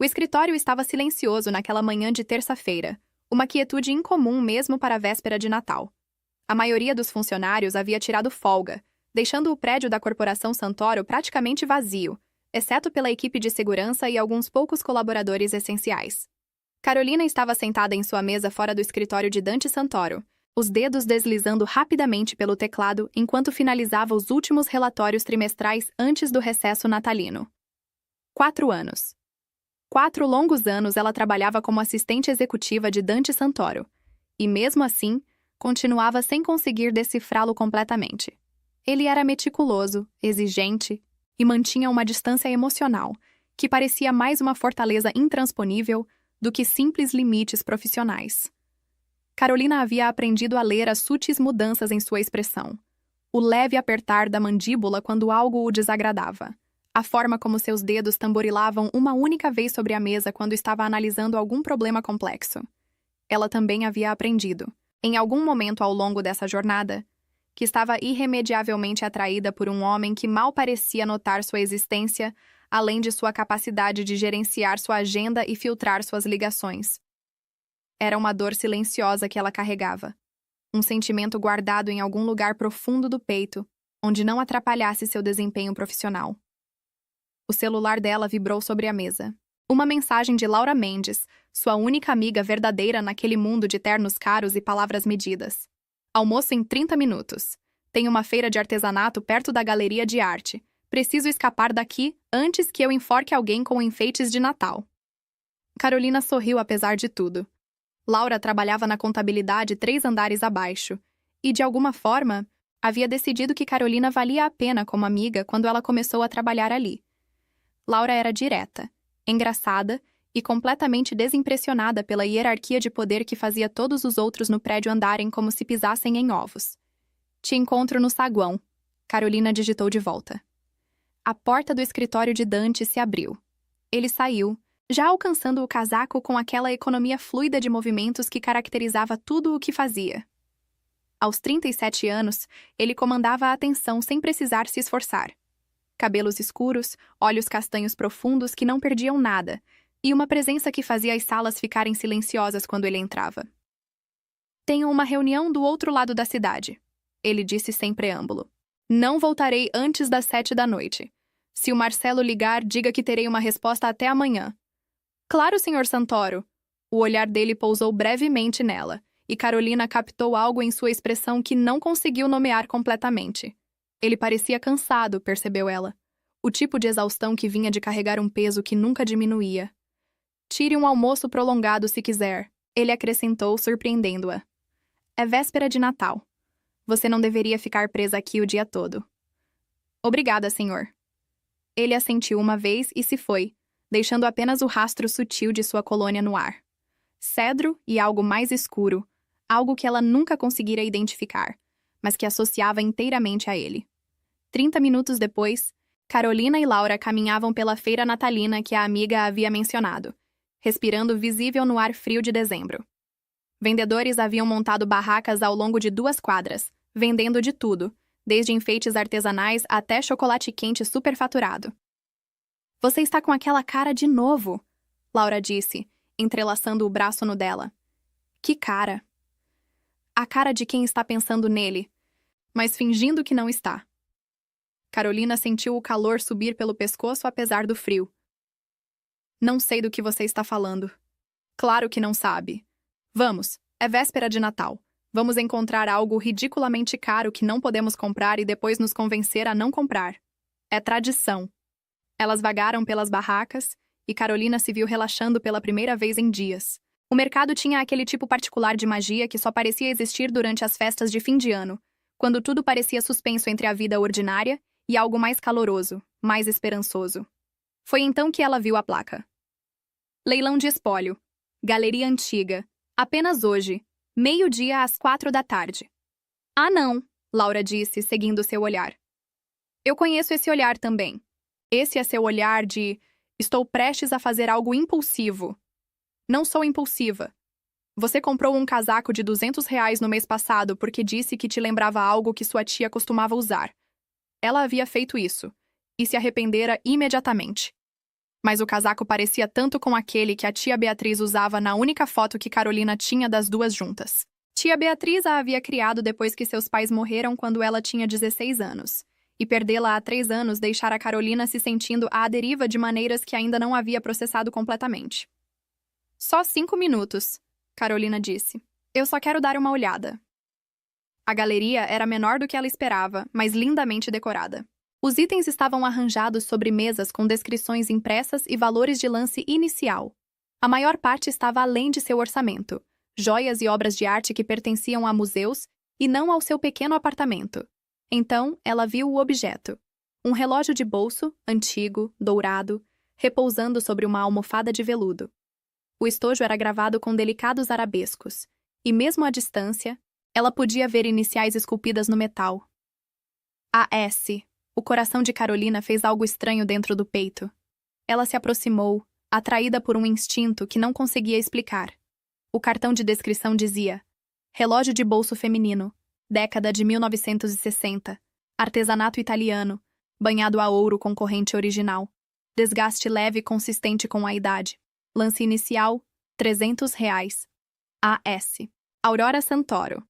O escritório estava silencioso naquela manhã de terça-feira, uma quietude incomum mesmo para a véspera de Natal. A maioria dos funcionários havia tirado folga, deixando o prédio da Corporação Santoro praticamente vazio, exceto pela equipe de segurança e alguns poucos colaboradores essenciais. Carolina estava sentada em sua mesa fora do escritório de Dante Santoro, os dedos deslizando rapidamente pelo teclado enquanto finalizava os últimos relatórios trimestrais antes do recesso natalino. 4 anos. 4 longos anos ela trabalhava como assistente executiva de Dante Santoro, e mesmo assim, continuava sem conseguir decifrá-lo completamente. Ele era meticuloso, exigente e mantinha uma distância emocional, que parecia mais uma fortaleza intransponível do que simples limites profissionais. Carolina havia aprendido a ler as sutis mudanças em sua expressão, o leve apertar da mandíbula quando algo o desagradava, a forma como seus dedos tamborilavam uma única vez sobre a mesa quando estava analisando algum problema complexo. Ela também havia aprendido, em algum momento ao longo dessa jornada, que estava irremediavelmente atraída por um homem que mal parecia notar sua existência, além de sua capacidade de gerenciar sua agenda e filtrar suas ligações. Era uma dor silenciosa que ela carregava, um sentimento guardado em algum lugar profundo do peito, onde não atrapalhasse seu desempenho profissional. O celular dela vibrou sobre a mesa. Uma mensagem de Laura Mendes, sua única amiga verdadeira naquele mundo de ternos caros e palavras medidas. Almoço em 30 minutos. Tem uma feira de artesanato perto da galeria de arte. Preciso escapar daqui antes que eu enforque alguém com enfeites de Natal. Carolina sorriu apesar de tudo. Laura trabalhava na contabilidade 3 andares abaixo, e de alguma forma, havia decidido que Carolina valia a pena como amiga quando ela começou a trabalhar ali. Laura era direta, engraçada e completamente desimpressionada pela hierarquia de poder que fazia todos os outros no prédio andarem como se pisassem em ovos. Te encontro no saguão, Carolina digitou de volta. A porta do escritório de Dante se abriu. Ele saiu, já alcançando o casaco com aquela economia fluida de movimentos que caracterizava tudo o que fazia. Aos 37 anos, ele comandava a atenção sem precisar se esforçar. Cabelos escuros, olhos castanhos profundos que não perdiam nada, e uma presença que fazia as salas ficarem silenciosas quando ele entrava. Tenho uma reunião do outro lado da cidade, ele disse sem preâmbulo. Não voltarei antes das 7 da noite. Se o Marcelo ligar, diga que terei uma resposta até amanhã. Claro, Sr. Santoro. O olhar dele pousou brevemente nela, e Carolina captou algo em sua expressão que não conseguiu nomear completamente. Ele parecia cansado, percebeu ela. O tipo de exaustão que vinha de carregar um peso que nunca diminuía. Tire um almoço prolongado se quiser, ele acrescentou, surpreendendo-a. É véspera de Natal. Você não deveria ficar presa aqui o dia todo. Obrigada, senhor. Ele assentiu uma vez e se foi, deixando apenas o rastro sutil de sua colônia no ar. Cedro e algo mais escuro, algo que ela nunca conseguira identificar, mas que associava inteiramente a ele. 30 minutos depois, Carolina e Laura caminhavam pela feira natalina que a amiga havia mencionado, respirando visível no ar frio de dezembro. Vendedores haviam montado barracas ao longo de 2 quadras, vendendo de tudo, desde enfeites artesanais até chocolate quente superfaturado. Você está com aquela cara de novo, Laura disse, entrelaçando o braço no dela. Que cara? A cara de quem está pensando nele, mas fingindo que não está. Carolina sentiu o calor subir pelo pescoço apesar do frio. Não sei do que você está falando. Claro que não sabe. Vamos, é véspera de Natal. Vamos encontrar algo ridiculamente caro que não podemos comprar e depois nos convencer a não comprar. É tradição. Elas vagaram pelas barracas e Carolina se viu relaxando pela primeira vez em dias. O mercado tinha aquele tipo particular de magia que só parecia existir durante as festas de fim de ano, quando tudo parecia suspenso entre a vida ordinária e algo mais caloroso, mais esperançoso. Foi então que ela viu a placa. Leilão de espólio. Galeria Antiga. Apenas hoje. 12:00 às 4 da tarde. Ah, não, Laura disse, seguindo seu olhar. Eu conheço esse olhar também. Esse é seu olhar de estou prestes a fazer algo impulsivo. Não sou impulsiva. Você comprou um casaco de R$ 200 no mês passado porque disse que te lembrava algo que sua tia costumava usar. Ela havia feito isso, e se arrependera imediatamente. Mas o casaco parecia tanto com aquele que a tia Beatriz usava na única foto que Carolina tinha das duas juntas. Tia Beatriz a havia criado depois que seus pais morreram quando ela tinha 16 anos. E perdê-la há 3 anos deixara Carolina se sentindo à deriva de maneiras que ainda não havia processado completamente. Só 5 minutos, Carolina disse. Eu só quero dar uma olhada. A galeria era menor do que ela esperava, mas lindamente decorada. Os itens estavam arranjados sobre mesas com descrições impressas e valores de lance inicial. A maior parte estava além de seu orçamento, joias e obras de arte que pertenciam a museus e não ao seu pequeno apartamento. Então, ela viu o objeto. Um relógio de bolso, antigo, dourado, repousando sobre uma almofada de veludo. O estojo era gravado com delicados arabescos, e mesmo à distância, ela podia ver iniciais esculpidas no metal. A.S. O coração de Carolina fez algo estranho dentro do peito. Ela se aproximou, atraída por um instinto que não conseguia explicar. O cartão de descrição dizia: relógio de bolso feminino, década de 1960, artesanato italiano, banhado a ouro com corrente original, desgaste leve e consistente com a idade, lance inicial, R$300. A.S. Aurora Santoro.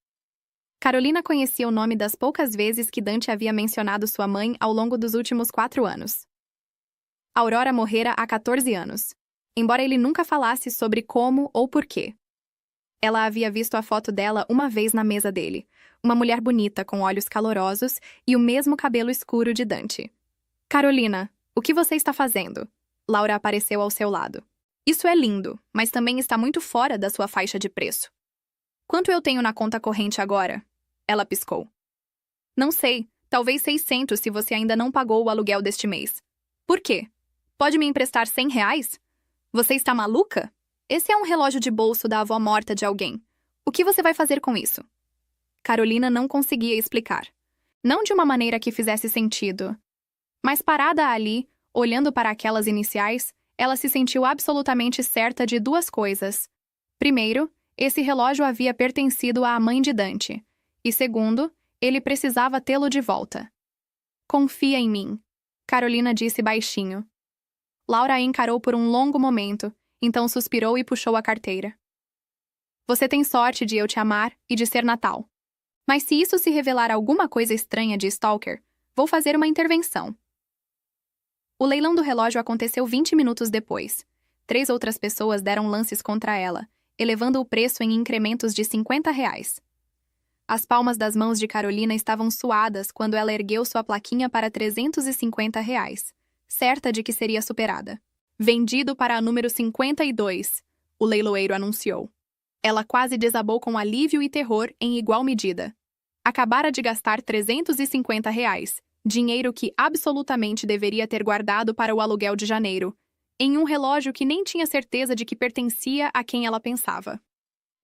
Carolina conhecia o nome das poucas vezes que Dante havia mencionado sua mãe ao longo dos últimos 4 anos. Aurora morrera há 14 anos, embora ele nunca falasse sobre como ou porquê. Ela havia visto a foto dela uma vez na mesa dele, uma mulher bonita com olhos calorosos e o mesmo cabelo escuro de Dante. Carolina, o que você está fazendo? Laura apareceu ao seu lado. Isso é lindo, mas também está muito fora da sua faixa de preço. Quanto eu tenho na conta corrente agora? Ela piscou. Não sei, talvez 600 se você ainda não pagou o aluguel deste mês. Por quê? Pode me emprestar R$100? Você está maluca? Esse é um relógio de bolso da avó morta de alguém. O que você vai fazer com isso? Carolina não conseguia explicar. Não de uma maneira que fizesse sentido. Mas parada ali, olhando para aquelas iniciais, ela se sentiu absolutamente certa de 2 coisas. Primeiro, esse relógio havia pertencido à mãe de Dante. E segundo, ele precisava tê-lo de volta. Confia em mim, Carolina disse baixinho. Laura a encarou por um longo momento, então suspirou e puxou a carteira. Você tem sorte de eu te amar e de ser Natal. Mas se isso se revelar alguma coisa estranha de Stalker, vou fazer uma intervenção. O leilão do relógio aconteceu 20 minutos depois. 3 outras pessoas deram lances contra ela, elevando o preço em incrementos de R$50. As palmas das mãos de Carolina estavam suadas quando ela ergueu sua plaquinha para R$350, certa de que seria superada. Vendido para a número 52, o leiloeiro anunciou. Ela quase desabou com alívio e terror em igual medida. Acabara de gastar R$350, dinheiro que absolutamente deveria ter guardado para o aluguel de janeiro, em um relógio que nem tinha certeza de que pertencia a quem ela pensava.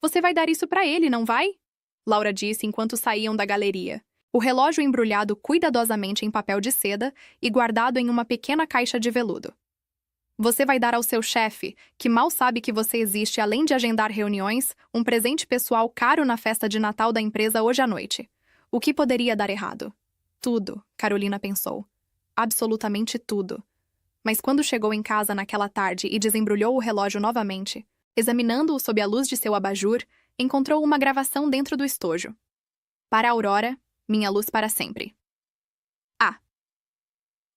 Você vai dar isso para ele, não vai? Laura disse enquanto saíam da galeria. O relógio embrulhado cuidadosamente em papel de seda e guardado em uma pequena caixa de veludo. Você vai dar ao seu chefe, que mal sabe que você existe além de agendar reuniões, um presente pessoal caro na festa de Natal da empresa hoje à noite. O que poderia dar errado? Tudo, Carolina pensou. Absolutamente tudo. Mas quando chegou em casa naquela tarde e desembrulhou o relógio novamente, examinando-o sob a luz de seu abajur, encontrou uma gravação dentro do estojo. Para a Aurora, minha luz para sempre.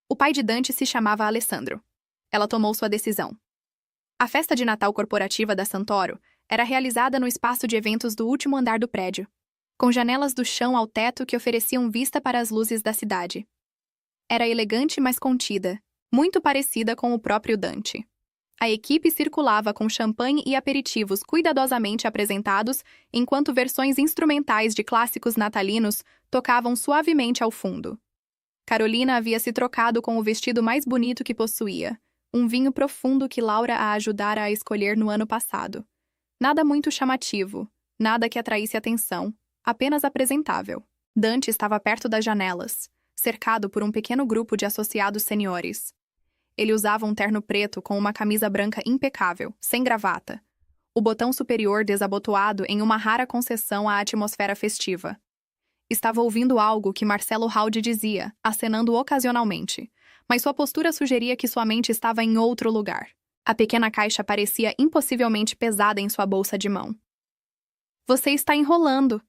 O pai de Dante se chamava Alessandro. Ela tomou sua decisão. A festa de Natal corporativa da Santoro era realizada no espaço de eventos do último andar do prédio, com janelas do chão ao teto que ofereciam vista para as luzes da cidade. Era elegante, mas contida, muito parecida com o próprio Dante. A equipe circulava com champanhe e aperitivos cuidadosamente apresentados, enquanto versões instrumentais de clássicos natalinos tocavam suavemente ao fundo. Carolina havia se trocado com o vestido mais bonito que possuía, um vinho profundo que Laura a ajudara a escolher no ano passado. Nada muito chamativo, nada que atraísse atenção, apenas apresentável. Dante estava perto das janelas, cercado por um pequeno grupo de associados seniores. Ele usava um terno preto com uma camisa branca impecável, sem gravata. O botão superior desabotoado em uma rara concessão à atmosfera festiva. Estava ouvindo algo que Marcelo Halde dizia, acenando ocasionalmente, mas sua postura sugeria que sua mente estava em outro lugar. A pequena caixa parecia impossivelmente pesada em sua bolsa de mão. Você está enrolando,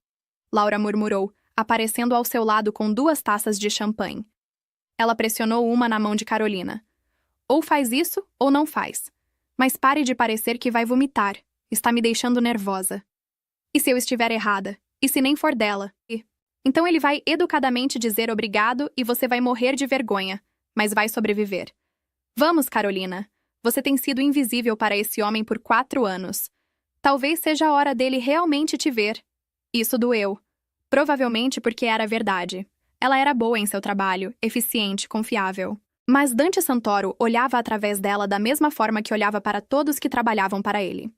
Laura murmurou, aparecendo ao seu lado com 2 taças de champanhe. Ela pressionou uma na mão de Carolina. Ou faz isso, ou não faz. Mas pare de parecer que vai vomitar. Está me deixando nervosa. E se eu estiver errada? E se nem for dela? Então ele vai educadamente dizer obrigado e você vai morrer de vergonha, mas vai sobreviver. Vamos, Carolina. Você tem sido invisível para esse homem por 4 anos. Talvez seja a hora dele realmente te ver. Isso doeu. Provavelmente porque era verdade. Ela era boa em seu trabalho, eficiente, confiável. Mas Dante Santoro olhava através dela da mesma forma que olhava para todos que trabalhavam para ele.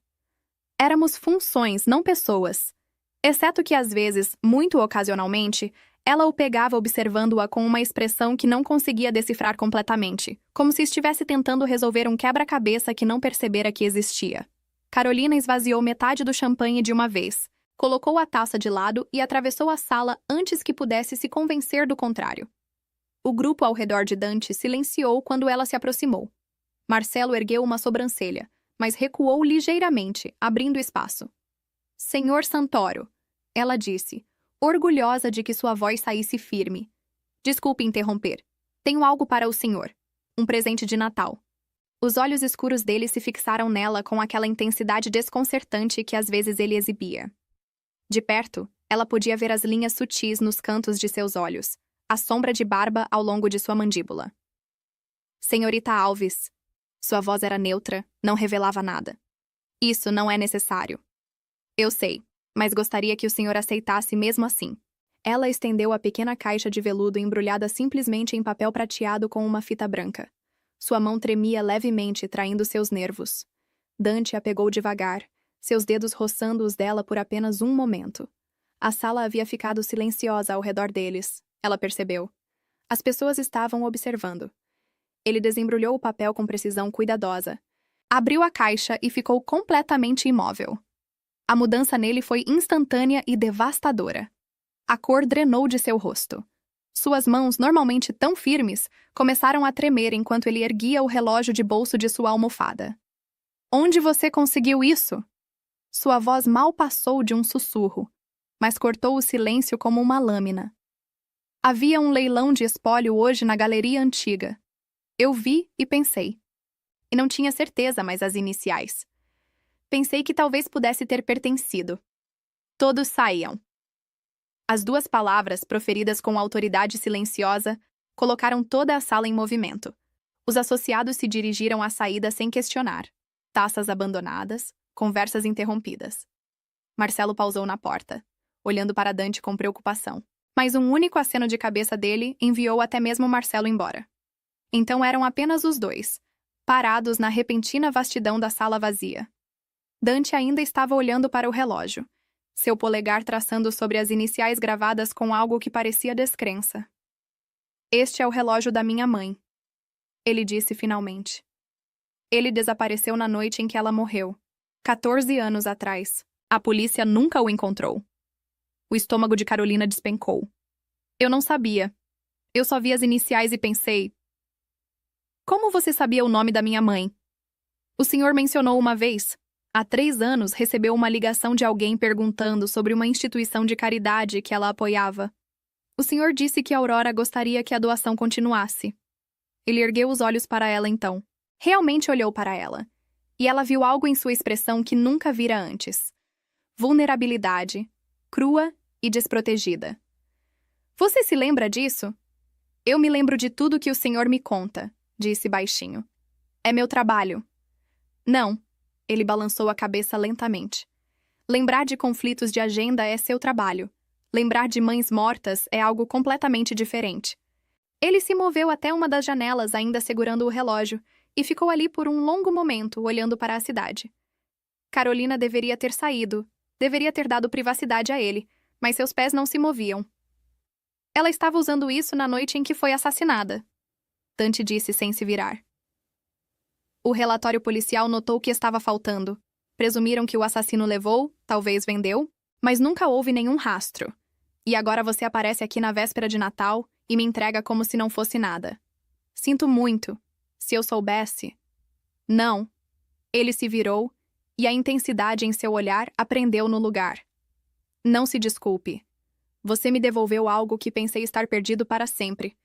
Éramos funções, não pessoas. Exceto que às vezes, muito ocasionalmente, ela o pegava observando-a com uma expressão que não conseguia decifrar completamente, como se estivesse tentando resolver um quebra-cabeça que não percebera que existia. Carolina esvaziou metade do champanhe de uma vez, colocou a taça de lado e atravessou a sala antes que pudesse se convencer do contrário. O grupo ao redor de Dante silenciou quando ela se aproximou. Marcelo ergueu uma sobrancelha, mas recuou ligeiramente, abrindo espaço. Senhor Santoro, ela disse, orgulhosa de que sua voz saísse firme. Desculpe interromper. Tenho algo para o senhor. Um presente de Natal. Os olhos escuros dele se fixaram nela com aquela intensidade desconcertante que às vezes ele exibia. De perto, ela podia ver as linhas sutis nos cantos de seus olhos, a sombra de barba ao longo de sua mandíbula. Senhorita Alves. Sua voz era neutra, não revelava nada. Isso não é necessário. Eu sei, mas gostaria que o senhor aceitasse mesmo assim. Ela estendeu a pequena caixa de veludo embrulhada simplesmente em papel prateado com uma fita branca. Sua mão tremia levemente, traindo seus nervos. Dante a pegou devagar, seus dedos roçando os dela por apenas um momento. A sala havia ficado silenciosa ao redor deles. Ela percebeu. As pessoas estavam observando. Ele desembrulhou o papel com precisão cuidadosa. Abriu a caixa e ficou completamente imóvel. A mudança nele foi instantânea e devastadora. A cor drenou de seu rosto. Suas mãos, normalmente tão firmes, começaram a tremer enquanto ele erguia o relógio de bolso de sua almofada. Onde você conseguiu isso? Sua voz mal passou de um sussurro, mas cortou o silêncio como uma lâmina. Havia um leilão de espólio hoje na galeria antiga. Eu vi e pensei. E não tinha certeza, mas as iniciais. Pensei que talvez pudesse ter pertencido. Todos saíam. As 2 palavras, proferidas com autoridade silenciosa, colocaram toda a sala em movimento. Os associados se dirigiram à saída sem questionar. Taças abandonadas, conversas interrompidas. Marcelo pausou na porta, olhando para Dante com preocupação. Mas um único aceno de cabeça dele enviou até mesmo Marcelo embora. Então eram apenas os 2, parados na repentina vastidão da sala vazia. Dante ainda estava olhando para o relógio, seu polegar traçando sobre as iniciais gravadas com algo que parecia descrença. Este é o relógio da minha mãe, ele disse finalmente. Ele desapareceu na noite em que ela morreu, 14 anos atrás. A polícia nunca o encontrou. O estômago de Carolina despencou. Eu não sabia. Eu só vi as iniciais e pensei... Como você sabia o nome da minha mãe? O senhor mencionou uma vez. Há 3 anos recebeu uma ligação de alguém perguntando sobre uma instituição de caridade que ela apoiava. O senhor disse que a Aurora gostaria que a doação continuasse. Ele ergueu os olhos para ela então. Realmente olhou para ela. E ela viu algo em sua expressão que nunca vira antes. Vulnerabilidade, crua e desprotegida. Você se lembra disso? Eu me lembro de tudo que o senhor me conta, disse baixinho. É meu trabalho. Não, ele balançou a cabeça lentamente. Lembrar de conflitos de agenda é seu trabalho. Lembrar de mães mortas é algo completamente diferente. Ele se moveu até uma das janelas, ainda segurando o relógio, e ficou ali por um longo momento, olhando para a cidade. Carolina deveria ter saído, deveria ter dado privacidade a ele, mas seus pés não se moviam. Ela estava usando isso na noite em que foi assassinada, Dante disse sem se virar. O relatório policial notou que estava faltando. Presumiram que o assassino levou, talvez vendeu, mas nunca houve nenhum rastro. E agora você aparece aqui na véspera de Natal e me entrega como se não fosse nada. Sinto muito. Se eu soubesse. Não. Ele se virou, e a intensidade em seu olhar aprendeu no lugar. Não se desculpe. Você me devolveu algo que pensei estar perdido para sempre.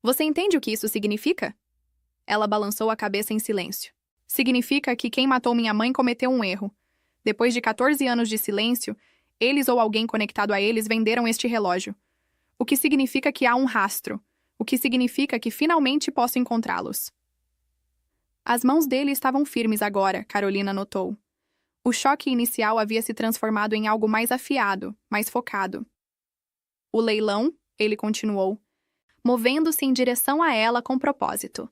Você entende o que isso significa? Ela balançou a cabeça em silêncio. Significa que quem matou minha mãe cometeu um erro. Depois de 14 anos de silêncio, eles ou alguém conectado a eles venderam este relógio. O que significa que há um rastro. O que significa que finalmente posso encontrá-los. As mãos dele estavam firmes agora, Carolina notou. O choque inicial havia se transformado em algo mais afiado, mais focado. O leilão, ele continuou, movendo-se em direção a ela com propósito.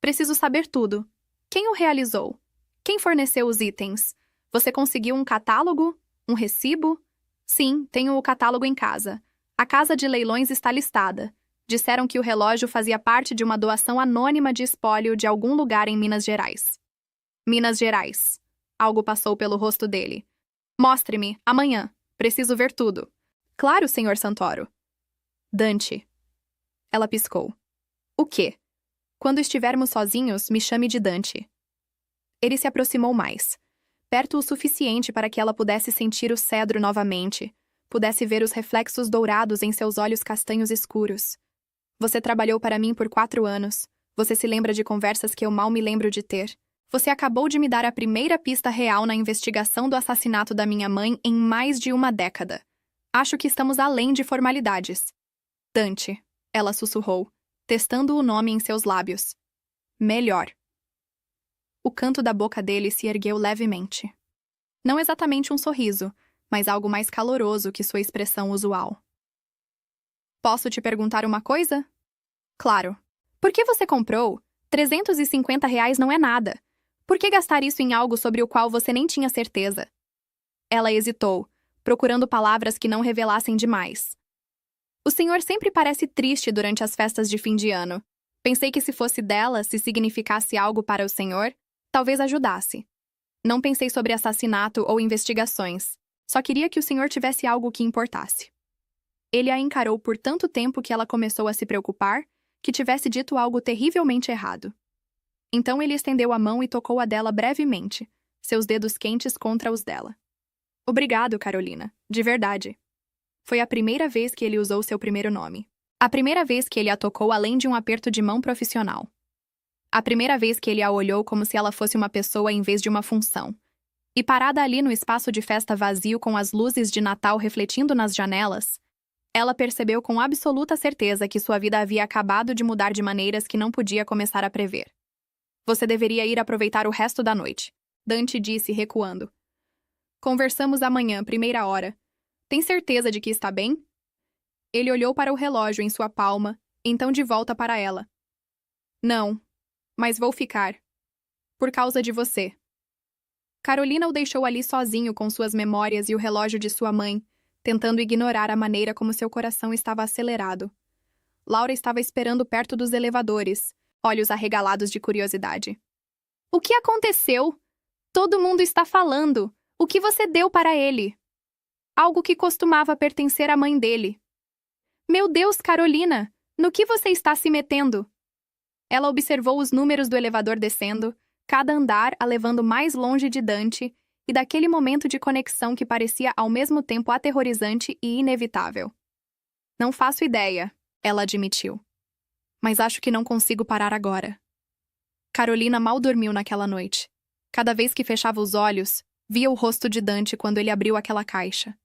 Preciso saber tudo. Quem o realizou? Quem forneceu os itens? Você conseguiu um catálogo? Um recibo? Sim, tenho o catálogo em casa. A casa de leilões está listada. Disseram que o relógio fazia parte de uma doação anônima de espólio de algum lugar em Minas Gerais. Minas Gerais. Algo passou pelo rosto dele. Mostre-me, amanhã. Preciso ver tudo. Claro, Sr. Santoro. Dante. Ela piscou. O quê? Quando estivermos sozinhos, me chame de Dante. Ele se aproximou mais. Perto o suficiente para que ela pudesse sentir o cedro novamente, pudesse ver os reflexos dourados em seus olhos castanhos escuros. Você trabalhou para mim por 4 anos. Você se lembra de conversas que eu mal me lembro de ter. Você acabou de me dar a primeira pista real na investigação do assassinato da minha mãe em mais de uma década. Acho que estamos além de formalidades. Dante, ela sussurrou, testando o nome em seus lábios. Melhor. O canto da boca dele se ergueu levemente. Não exatamente um sorriso, mas algo mais caloroso que sua expressão usual. Posso te perguntar uma coisa? Claro. Por que você comprou? R$ 350 não é nada. Por que gastar isso em algo sobre o qual você nem tinha certeza? Ela hesitou, procurando palavras que não revelassem demais. O senhor sempre parece triste durante as festas de fim de ano. Pensei que se fosse dela, se significasse algo para o senhor, talvez ajudasse. Não pensei sobre assassinato ou investigações. Só queria que o senhor tivesse algo que importasse. Ele a encarou por tanto tempo que ela começou a se preocupar que tivesse dito algo terrivelmente errado. Então ele estendeu a mão e tocou a dela brevemente, seus dedos quentes contra os dela. Obrigado, Carolina. De verdade. Foi a primeira vez que ele usou seu primeiro nome. A primeira vez que ele a tocou além de um aperto de mão profissional. A primeira vez que ele a olhou como se ela fosse uma pessoa em vez de uma função. E parada ali no espaço de festa vazio com as luzes de Natal refletindo nas janelas, ela percebeu com absoluta certeza que sua vida havia acabado de mudar de maneiras que não podia começar a prever. Você deveria ir aproveitar o resto da noite, Dante disse, recuando. Conversamos amanhã, 1ª hora. Tem certeza de que está bem? Ele olhou para o relógio em sua palma, então de volta para ela. Não, mas vou ficar. Por causa de você. Carolina o deixou ali sozinho com suas memórias e o relógio de sua mãe, tentando ignorar a maneira como seu coração estava acelerado. Laura estava esperando perto dos elevadores, olhos arregalados de curiosidade. O que aconteceu? Todo mundo está falando. O que você deu para ele? Algo que costumava pertencer à mãe dele. Meu Deus, Carolina! No que você está se metendo? Ela observou os números do elevador descendo, cada andar a levando mais longe de Dante e daquele momento de conexão que parecia ao mesmo tempo aterrorizante e inevitável. Não faço ideia, ela admitiu. Mas acho que não consigo parar agora. Carolina mal dormiu naquela noite. Cada vez que fechava os olhos, via o rosto de Dante quando ele abriu aquela caixa.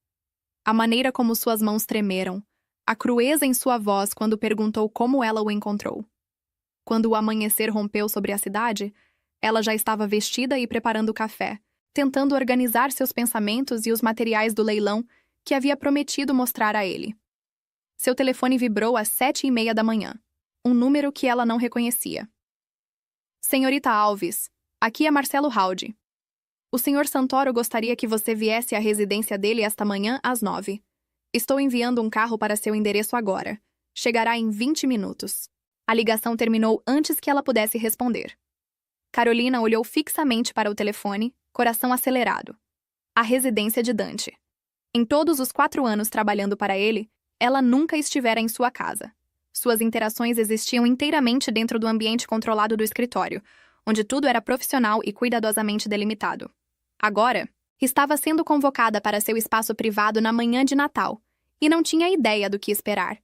A maneira como suas mãos tremeram, a crueza em sua voz quando perguntou como ela o encontrou. Quando o amanhecer rompeu sobre a cidade, ela já estava vestida e preparando o café, tentando organizar seus pensamentos e os materiais do leilão que havia prometido mostrar a ele. Seu telefone vibrou às 7h30 da manhã, um número que ela não reconhecia. Senhorita Alves, aqui é Marcelo Haldi. O Sr. Santoro gostaria que você viesse à residência dele esta manhã às 9. Estou enviando um carro para seu endereço agora. Chegará em 20 minutos. A ligação terminou antes que ela pudesse responder. Carolina olhou fixamente para o telefone, coração acelerado. A residência de Dante. Em todos os 4 anos trabalhando para ele, ela nunca estivera em sua casa. Suas interações existiam inteiramente dentro do ambiente controlado do escritório, onde tudo era profissional e cuidadosamente delimitado. Agora, estava sendo convocada para seu espaço privado na manhã de Natal, e não tinha ideia do que esperar.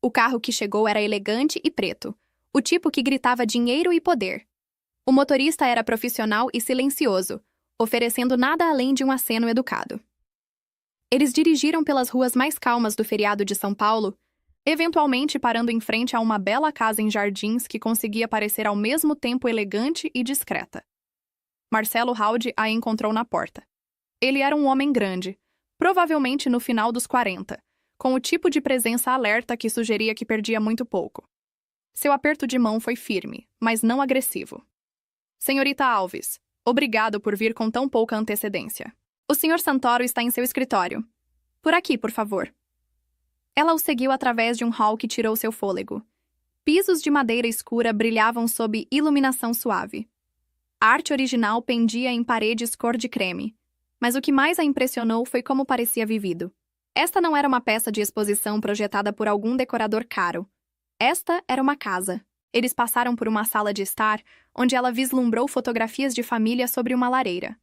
O carro que chegou era elegante e preto, o tipo que gritava dinheiro e poder. O motorista era profissional e silencioso, oferecendo nada além de um aceno educado. Eles dirigiram pelas ruas mais calmas do feriado de São Paulo, eventualmente parando em frente a uma bela casa em Jardins que conseguia parecer ao mesmo tempo elegante e discreta. Marcelo Halde a encontrou na porta. Ele era um homem grande, provavelmente no final dos 40, com o tipo de presença alerta que sugeria que perdia muito pouco. Seu aperto de mão foi firme, mas não agressivo. Senhorita Alves, obrigado por vir com tão pouca antecedência. O Sr. Santoro está em seu escritório. Por aqui, por favor. Ela o seguiu através de um hall que tirou seu fôlego. Pisos de madeira escura brilhavam sob iluminação suave. A arte original pendia em paredes cor de creme, mas o que mais a impressionou foi como parecia vivido. Esta não era uma peça de exposição projetada por algum decorador caro. Esta era uma casa. Eles passaram por uma sala de estar, onde ela vislumbrou fotografias de família sobre uma lareira.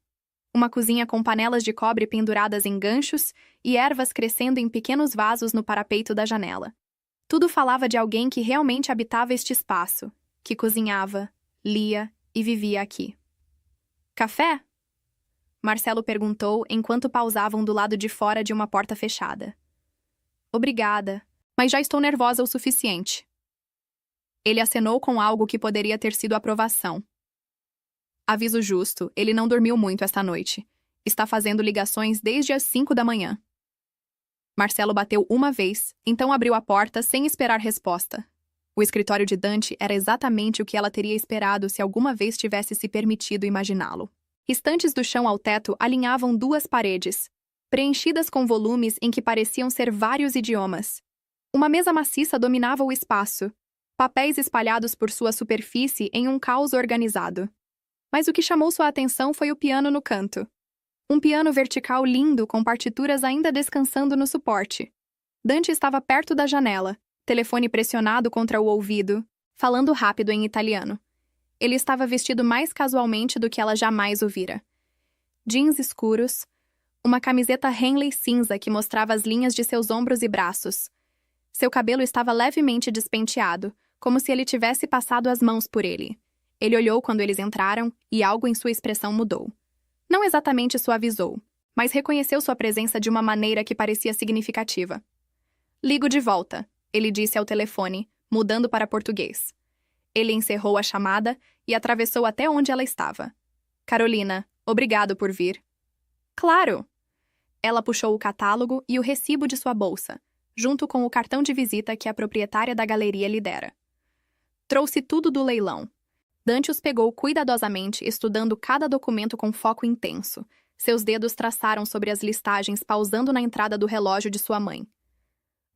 Uma cozinha com panelas de cobre penduradas em ganchos e ervas crescendo em pequenos vasos no parapeito da janela. Tudo falava de alguém que realmente habitava este espaço, que cozinhava, lia e vivia aqui. Café? Marcelo perguntou enquanto pausavam do lado de fora de uma porta fechada. Obrigada, mas já estou nervosa o suficiente. Ele acenou com algo que poderia ter sido aprovação. Aviso justo, ele não dormiu muito esta noite. Está fazendo ligações desde as 5 da manhã. Marcelo bateu uma vez, então abriu a porta sem esperar resposta. O escritório de Dante era exatamente o que ela teria esperado se alguma vez tivesse se permitido imaginá-lo. Estantes do chão ao teto alinhavam duas paredes, preenchidas com volumes em que pareciam ser vários idiomas. Uma mesa maciça dominava o espaço, papéis espalhados por sua superfície em um caos organizado. Mas o que chamou sua atenção foi o piano no canto. Um piano vertical lindo com partituras ainda descansando no suporte. Dante estava perto da janela, telefone pressionado contra o ouvido, falando rápido em italiano. Ele estava vestido mais casualmente do que ela jamais o vira. Jeans escuros, uma camiseta Henley cinza que mostrava as linhas de seus ombros e braços. Seu cabelo estava levemente despenteado, como se ele tivesse passado as mãos por ele. Ele olhou quando eles entraram e algo em sua expressão mudou. Não exatamente suavizou, mas reconheceu sua presença de uma maneira que parecia significativa. Ligo de volta, ele disse ao telefone, mudando para português. Ele encerrou a chamada e atravessou até onde ela estava. Carolina, obrigado por vir. Claro! Ela puxou o catálogo e o recibo de sua bolsa, junto com o cartão de visita que a proprietária da galeria lhe dera. Trouxe tudo do leilão. Dante os pegou cuidadosamente, estudando cada documento com foco intenso. Seus dedos traçaram sobre as listagens, pausando na entrada do relógio de sua mãe.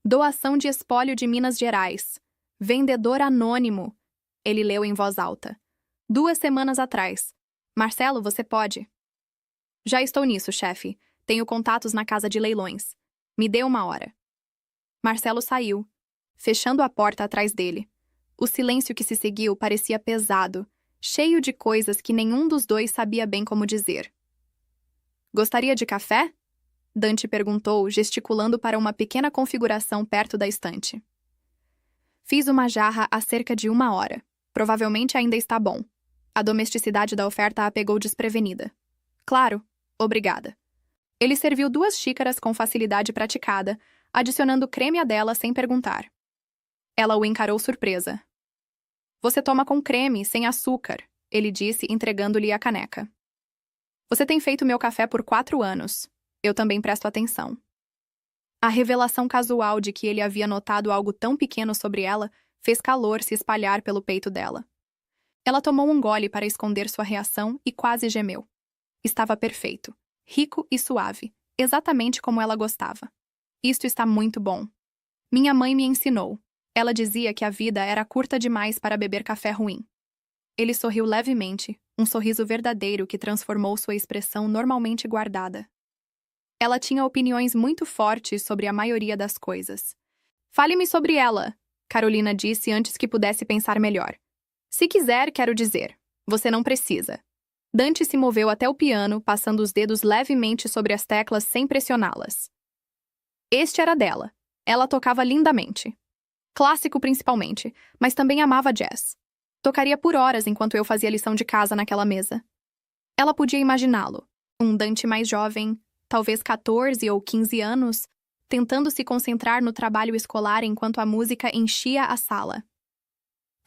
Doação de espólio de Minas Gerais. Vendedor anônimo. Ele leu em voz alta. 2 semanas atrás. Marcelo, você pode? Já estou nisso, chefe. Tenho contatos na casa de leilões. Me dê 1 hora. Marcelo saiu, fechando a porta atrás dele. O silêncio que se seguiu parecia pesado, cheio de coisas que nenhum dos dois sabia bem como dizer. Gostaria de café? Dante perguntou, gesticulando para uma pequena configuração perto da estante. Fiz uma jarra há cerca de 1 hora. Provavelmente ainda está bom. A domesticidade da oferta a pegou desprevenida. Claro, obrigada. Ele serviu 2 xícaras com facilidade praticada, adicionando creme a dela sem perguntar. Ela o encarou surpresa. Você toma com creme, sem açúcar, ele disse, entregando-lhe a caneca. Você tem feito meu café por 4 anos. Eu também presto atenção. A revelação casual de que ele havia notado algo tão pequeno sobre ela fez calor se espalhar pelo peito dela. Ela tomou um gole para esconder sua reação e quase gemeu. Estava perfeito, rico e suave, exatamente como ela gostava. Isto está muito bom. Minha mãe me ensinou. Ela dizia que a vida era curta demais para beber café ruim. Ele sorriu levemente, um sorriso verdadeiro que transformou sua expressão normalmente guardada. Ela tinha opiniões muito fortes sobre a maioria das coisas. Fale-me sobre ela, Carolina disse antes que pudesse pensar melhor. Se quiser, quero dizer. Você não precisa. Dante se moveu até o piano, passando os dedos levemente sobre as teclas sem pressioná-las. Este era dela. Ela tocava lindamente. Clássico principalmente, mas também amava jazz. Tocaria por horas enquanto eu fazia lição de casa naquela mesa. Ela podia imaginá-lo. Um Dante mais jovem, talvez 14 ou 15 anos, tentando se concentrar no trabalho escolar enquanto a música enchia a sala.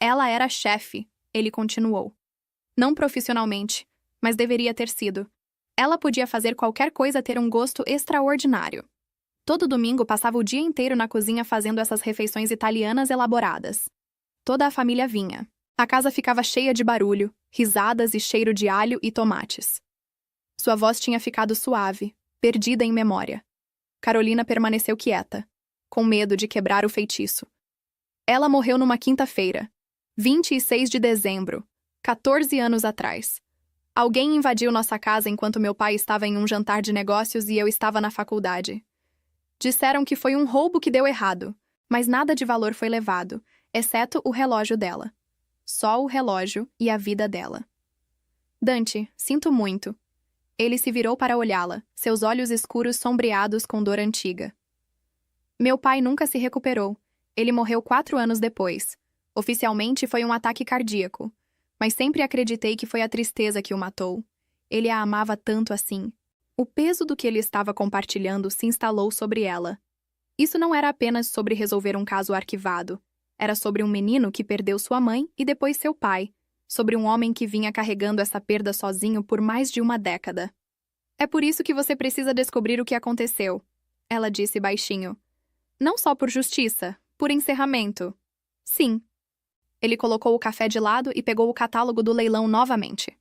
Ela era chefe, ele continuou. Não profissionalmente, mas deveria ter sido. Ela podia fazer qualquer coisa ter um gosto extraordinário. Todo domingo passava o dia inteiro na cozinha fazendo essas refeições italianas elaboradas. Toda a família vinha. A casa ficava cheia de barulho, risadas e cheiro de alho e tomates. Sua voz tinha ficado suave, perdida em memória. Carolina permaneceu quieta, com medo de quebrar o feitiço. Ela morreu numa quinta-feira, 26 de dezembro, 14 anos atrás. Alguém invadiu nossa casa enquanto meu pai estava em um jantar de negócios e eu estava na faculdade. Disseram que foi um roubo que deu errado, mas nada de valor foi levado, exceto o relógio dela. Só o relógio e a vida dela. Dante, sinto muito. Ele se virou para olhá-la, seus olhos escuros sombreados com dor antiga. Meu pai nunca se recuperou. Ele morreu 4 anos depois. Oficialmente foi um ataque cardíaco, mas sempre acreditei que foi a tristeza que o matou. Ele a amava tanto assim. O peso do que ele estava compartilhando se instalou sobre ela. Isso não era apenas sobre resolver um caso arquivado. Era sobre um menino que perdeu sua mãe e depois seu pai, sobre um homem que vinha carregando essa perda sozinho por mais de uma década. É por isso que você precisa descobrir o que aconteceu, ela disse baixinho. Não só por justiça, por encerramento. Sim. Ele colocou o café de lado e pegou o catálogo do leilão novamente.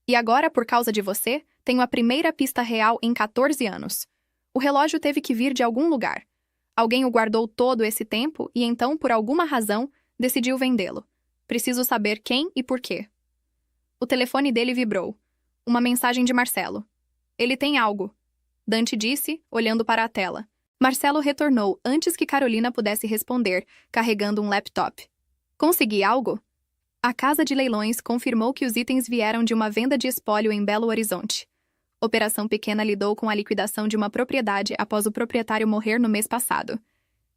E agora, por causa de você, tenho a primeira pista real em 14 anos. O relógio teve que vir de algum lugar. Alguém o guardou todo esse tempo e então, por alguma razão, decidiu vendê-lo. Preciso saber quem e por quê. O telefone dele vibrou. Uma mensagem de Marcelo. Ele tem algo, Dante disse, olhando para a tela. Marcelo retornou antes que Carolina pudesse responder, carregando um laptop. Consegui algo? A casa de leilões confirmou que os itens vieram de uma venda de espólio em Belo Horizonte. Operação Pequena lidou com a liquidação de uma propriedade após o proprietário morrer no mês passado.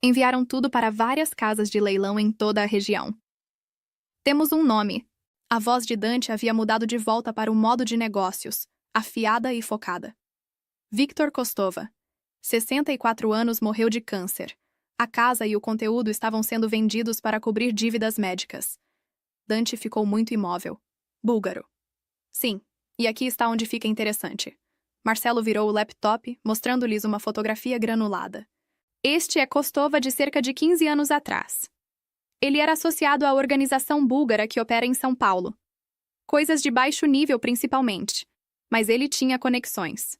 Enviaram tudo para várias casas de leilão em toda a região. Temos um nome. A voz de Dante havia mudado de volta para o modo de negócios, afiada e focada. Victor Kostova, 64 anos, morreu de câncer. A casa e o conteúdo estavam sendo vendidos para cobrir dívidas médicas. Dante ficou muito imóvel. Búlgaro. Sim, e aqui está onde fica interessante. Marcelo virou o laptop, mostrando-lhes uma fotografia granulada. Este é Kostova de cerca de 15 anos atrás. Ele era associado à organização búlgara que opera em São Paulo. Coisas de baixo nível, principalmente. Mas ele tinha conexões.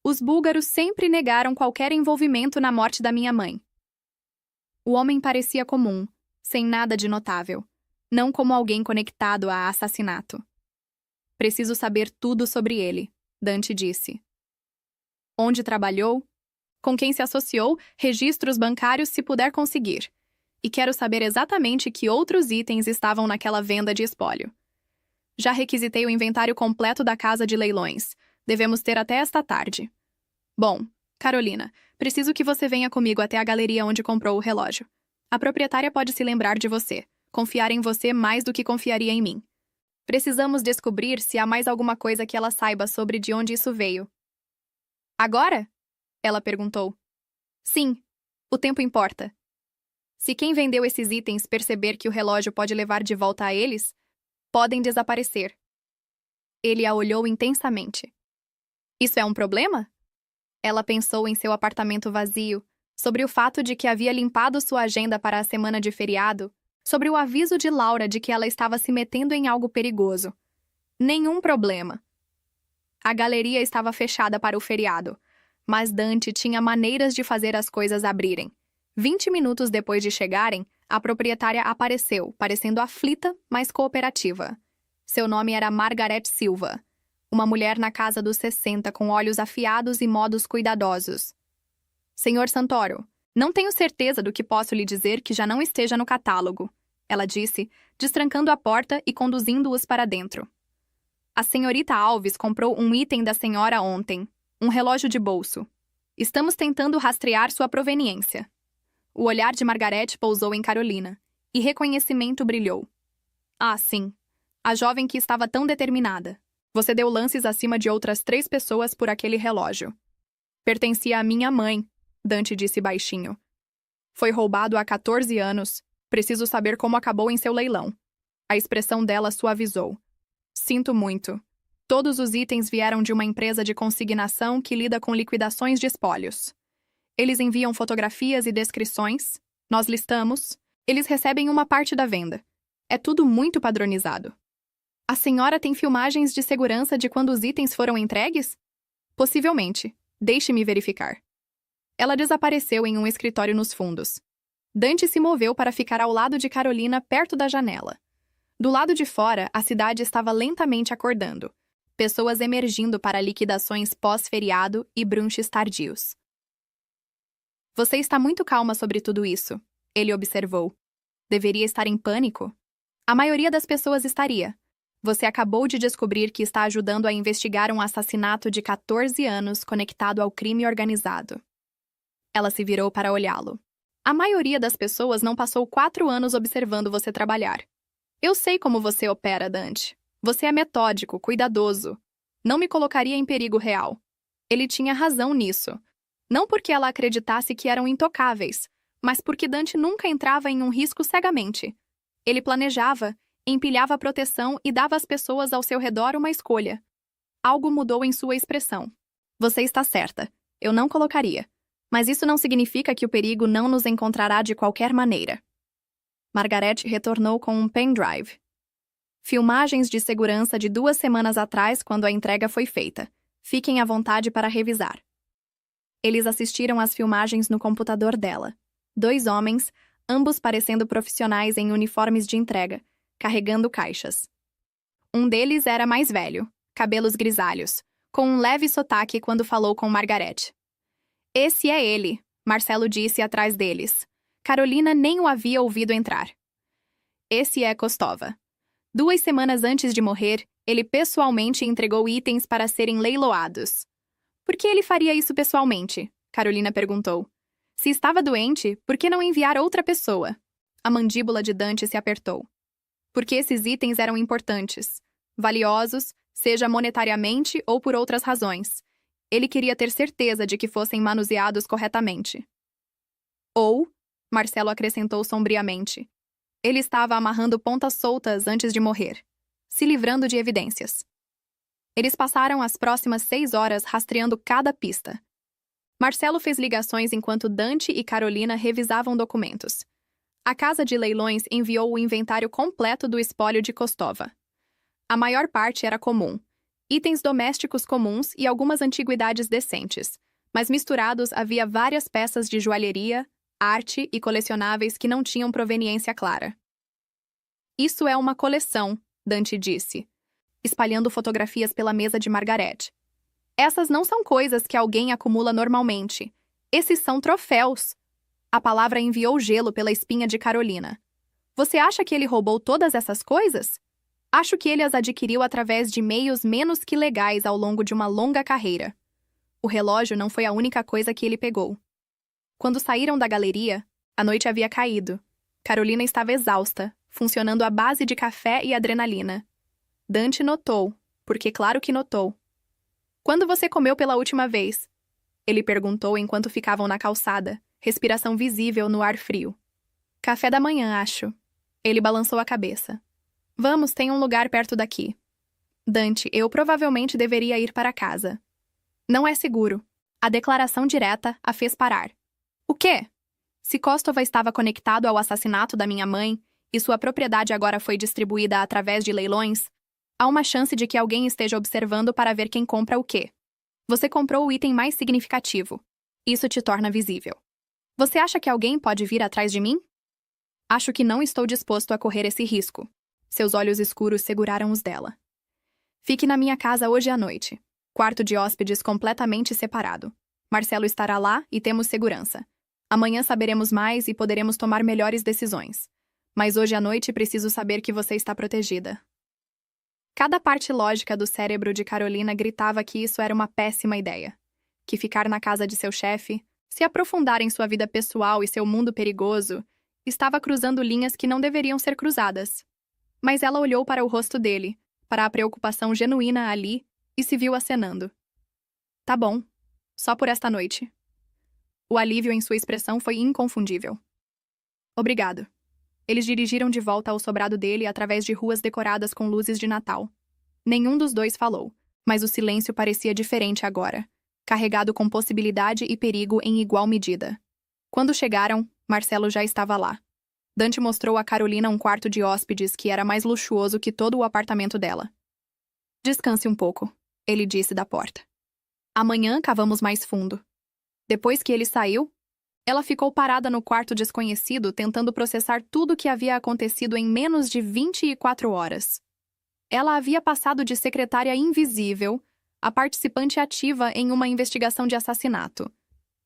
Os búlgaros sempre negaram qualquer envolvimento na morte da minha mãe. O homem parecia comum, sem nada de notável. Não como alguém conectado a assassinato. Preciso saber tudo sobre ele, Dante disse. Onde trabalhou? Com quem se associou? Registros bancários se puder conseguir. E quero saber exatamente que outros itens estavam naquela venda de espólio. Já requisitei o inventário completo da casa de leilões. Devemos ter até esta tarde. Bom, Carolina, preciso que você venha comigo até a galeria onde comprou o relógio. A proprietária pode se lembrar de você, confiar em você mais do que confiaria em mim. Precisamos descobrir se há mais alguma coisa que ela saiba sobre de onde isso veio. Agora? Ela perguntou. Sim, o tempo importa. Se quem vendeu esses itens perceber que o relógio pode levar de volta a eles, podem desaparecer. Ele a olhou intensamente. Isso é um problema? Ela pensou em seu apartamento vazio, sobre o fato de que havia limpado sua agenda para a semana de feriado, sobre o aviso de Laura de que ela estava se metendo em algo perigoso. Nenhum problema. A galeria estava fechada para o feriado, mas Dante tinha maneiras de fazer as coisas abrirem. 20 minutos depois de chegarem, a proprietária apareceu, parecendo aflita, mas cooperativa. Seu nome era Margaret Silva, uma mulher na casa dos 60 com olhos afiados e modos cuidadosos. Senhor Santoro, Não tenho certeza do que posso lhe dizer que já não esteja no catálogo, ela disse, destrancando a porta e conduzindo-os para dentro. A senhorita Alves comprou um item da senhora ontem, um relógio de bolso. Estamos tentando rastrear sua proveniência. O olhar de Margarete pousou em Carolina, e reconhecimento brilhou. Ah, sim. A jovem que estava tão determinada. Você deu lances acima de outras 3 pessoas por aquele relógio. Pertencia à minha mãe, Dante disse baixinho. Foi roubado há 14 anos. Preciso saber como acabou em seu leilão. A expressão dela suavizou. Sinto muito. Todos os itens vieram de uma empresa de consignação que lida com liquidações de espólios. Eles enviam fotografias e descrições, nós listamos, eles recebem uma parte da venda. É tudo muito padronizado. A senhora tem filmagens de segurança de quando os itens foram entregues? Possivelmente. Deixe-me verificar. Ela desapareceu em um escritório nos fundos. Dante se moveu para ficar ao lado de Carolina, perto da janela. Do lado de fora, a cidade estava lentamente acordando. Pessoas emergindo para liquidações pós-feriado e brunches tardios. Você está muito calma sobre tudo isso, ele observou. Deveria estar em pânico? A maioria das pessoas estaria. Você acabou de descobrir que está ajudando a investigar um assassinato de 14 anos conectado ao crime organizado. Ela se virou para olhá-lo. A maioria das pessoas não passou 4 anos observando você trabalhar. Eu sei como você opera, Dante. Você é metódico, cuidadoso. Não me colocaria em perigo real. Ele tinha razão nisso. Não porque ela acreditasse que eram intocáveis, mas porque Dante nunca entrava em um risco cegamente. Ele planejava, empilhava a proteção e dava às pessoas ao seu redor uma escolha. Algo mudou em sua expressão. Você está certa. Eu não colocaria. Mas isso não significa que o perigo não nos encontrará de qualquer maneira. Margarete retornou com um pendrive. Filmagens de segurança de 2 semanas atrás, quando a entrega foi feita. Fiquem à vontade para revisar. Eles assistiram às filmagens no computador dela. 2 homens, ambos parecendo profissionais em uniformes de entrega, carregando caixas. Um deles era mais velho, cabelos grisalhos, com um leve sotaque quando falou com Margarete. Esse é ele, Marcelo disse atrás deles. Carolina nem o havia ouvido entrar. Esse é Kostova. 2 semanas antes de morrer, ele pessoalmente entregou itens para serem leiloados. Por que ele faria isso pessoalmente? Carolina perguntou. Se estava doente, por que não enviar outra pessoa? A mandíbula de Dante se apertou. Porque esses itens eram importantes, valiosos, seja monetariamente ou por outras razões. Ele queria ter certeza de que fossem manuseados corretamente. Ou, Marcelo acrescentou sombriamente, ele estava amarrando pontas soltas antes de morrer, se livrando de evidências. Eles passaram as próximas 6 horas rastreando cada pista. Marcelo fez ligações enquanto Dante e Carolina revisavam documentos. A casa de leilões enviou o inventário completo do espólio de Kostova. A maior parte era comum, itens domésticos comuns e algumas antiguidades decentes, mas misturados havia várias peças de joalheria, arte e colecionáveis que não tinham proveniência clara. Isso é uma coleção, Dante disse, espalhando fotografias pela mesa de Margarete. Essas não são coisas que alguém acumula normalmente. Esses são troféus. A palavra enviou gelo pela espinha de Carolina. Você acha que ele roubou todas essas coisas? Acho que ele as adquiriu através de meios menos que legais ao longo de uma longa carreira. O relógio não foi a única coisa que ele pegou. Quando saíram da galeria, a noite havia caído. Carolina estava exausta, funcionando à base de café e adrenalina. Dante notou, porque claro que notou. Quando você comeu pela última vez? Ele perguntou enquanto ficavam na calçada, respiração visível no ar frio. Café da manhã, acho. Ele balançou a cabeça. Vamos, tem um lugar perto daqui. Dante, eu provavelmente deveria ir para casa. Não é seguro. A declaração direta a fez parar. O quê? Se Kostova estava conectado ao assassinato da minha mãe e sua propriedade agora foi distribuída através de leilões, há uma chance de que alguém esteja observando para ver quem compra o quê. Você comprou o item mais significativo. Isso te torna visível. Você acha que alguém pode vir atrás de mim? Acho que não estou disposto a correr esse risco. Seus olhos escuros seguraram os dela. Fique na minha casa hoje à noite. Quarto de hóspedes completamente separado. Marcelo estará lá e temos segurança. Amanhã saberemos mais e poderemos tomar melhores decisões. Mas hoje à noite preciso saber que você está protegida. Cada parte lógica do cérebro de Carolina gritava que isso era uma péssima ideia. Que ficar na casa de seu chefe, se aprofundar em sua vida pessoal e seu mundo perigoso, estava cruzando linhas que não deveriam ser cruzadas. Mas ela olhou para o rosto dele, para a preocupação genuína ali, e se viu acenando. Tá bom. Só por esta noite. O alívio em sua expressão foi inconfundível. Obrigado. Eles dirigiram de volta ao sobrado dele através de ruas decoradas com luzes de Natal. Nenhum dos dois falou, mas o silêncio parecia diferente agora, carregado com possibilidade e perigo em igual medida. Quando chegaram, Marcelo já estava lá. Dante mostrou a Carolina um quarto de hóspedes que era mais luxuoso que todo o apartamento dela. Descanse um pouco, ele disse da porta. Amanhã cavamos mais fundo. Depois que ele saiu, ela ficou parada no quarto desconhecido tentando processar tudo o que havia acontecido em menos de 24 horas. Ela havia passado de secretária invisível a participante ativa em uma investigação de assassinato.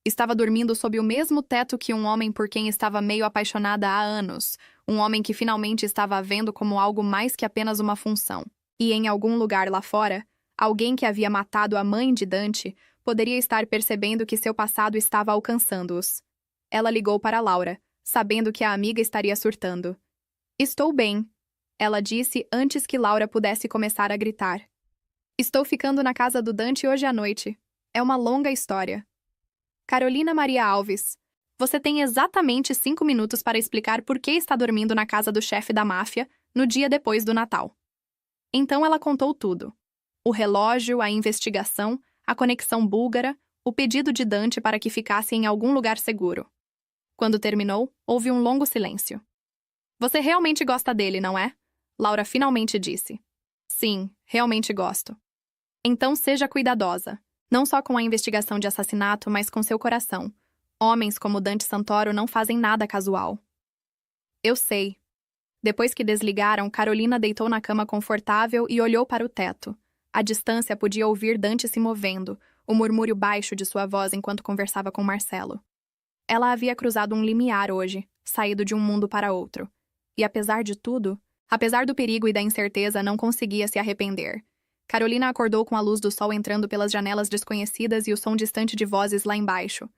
Estava dormindo sob o mesmo teto que um homem por quem estava meio apaixonada há anos, um homem que finalmente estava a vendo como algo mais que apenas uma função. E em algum lugar lá fora, alguém que havia matado a mãe de Dante poderia estar percebendo que seu passado estava alcançando-os. Ela ligou para Laura, sabendo que a amiga estaria surtando. Estou bem, ela disse antes que Laura pudesse começar a gritar. Estou ficando na casa do Dante hoje à noite. É uma longa história. Carolina Maria Alves, você tem exatamente 5 minutos para explicar por que está dormindo na casa do chefe da máfia no dia depois do Natal. Então ela contou tudo. O relógio, a investigação, a conexão búlgara, o pedido de Dante para que ficasse em algum lugar seguro. Quando terminou, houve um longo silêncio. Você realmente gosta dele, não é? Laura finalmente disse. Sim, realmente gosto. Então seja cuidadosa, não só com a investigação de assassinato, mas com seu coração. Homens como Dante Santoro não fazem nada casual. Eu sei. Depois que desligaram, Carolina deitou na cama confortável e olhou para o teto. À distância podia ouvir Dante se movendo, o murmúrio baixo de sua voz enquanto conversava com Marcelo. Ela havia cruzado um limiar hoje, saído de um mundo para outro. E apesar de tudo, apesar do perigo e da incerteza, não conseguia se arrepender. Carolina acordou com a luz do sol entrando pelas janelas desconhecidas e o som distante de vozes lá embaixo.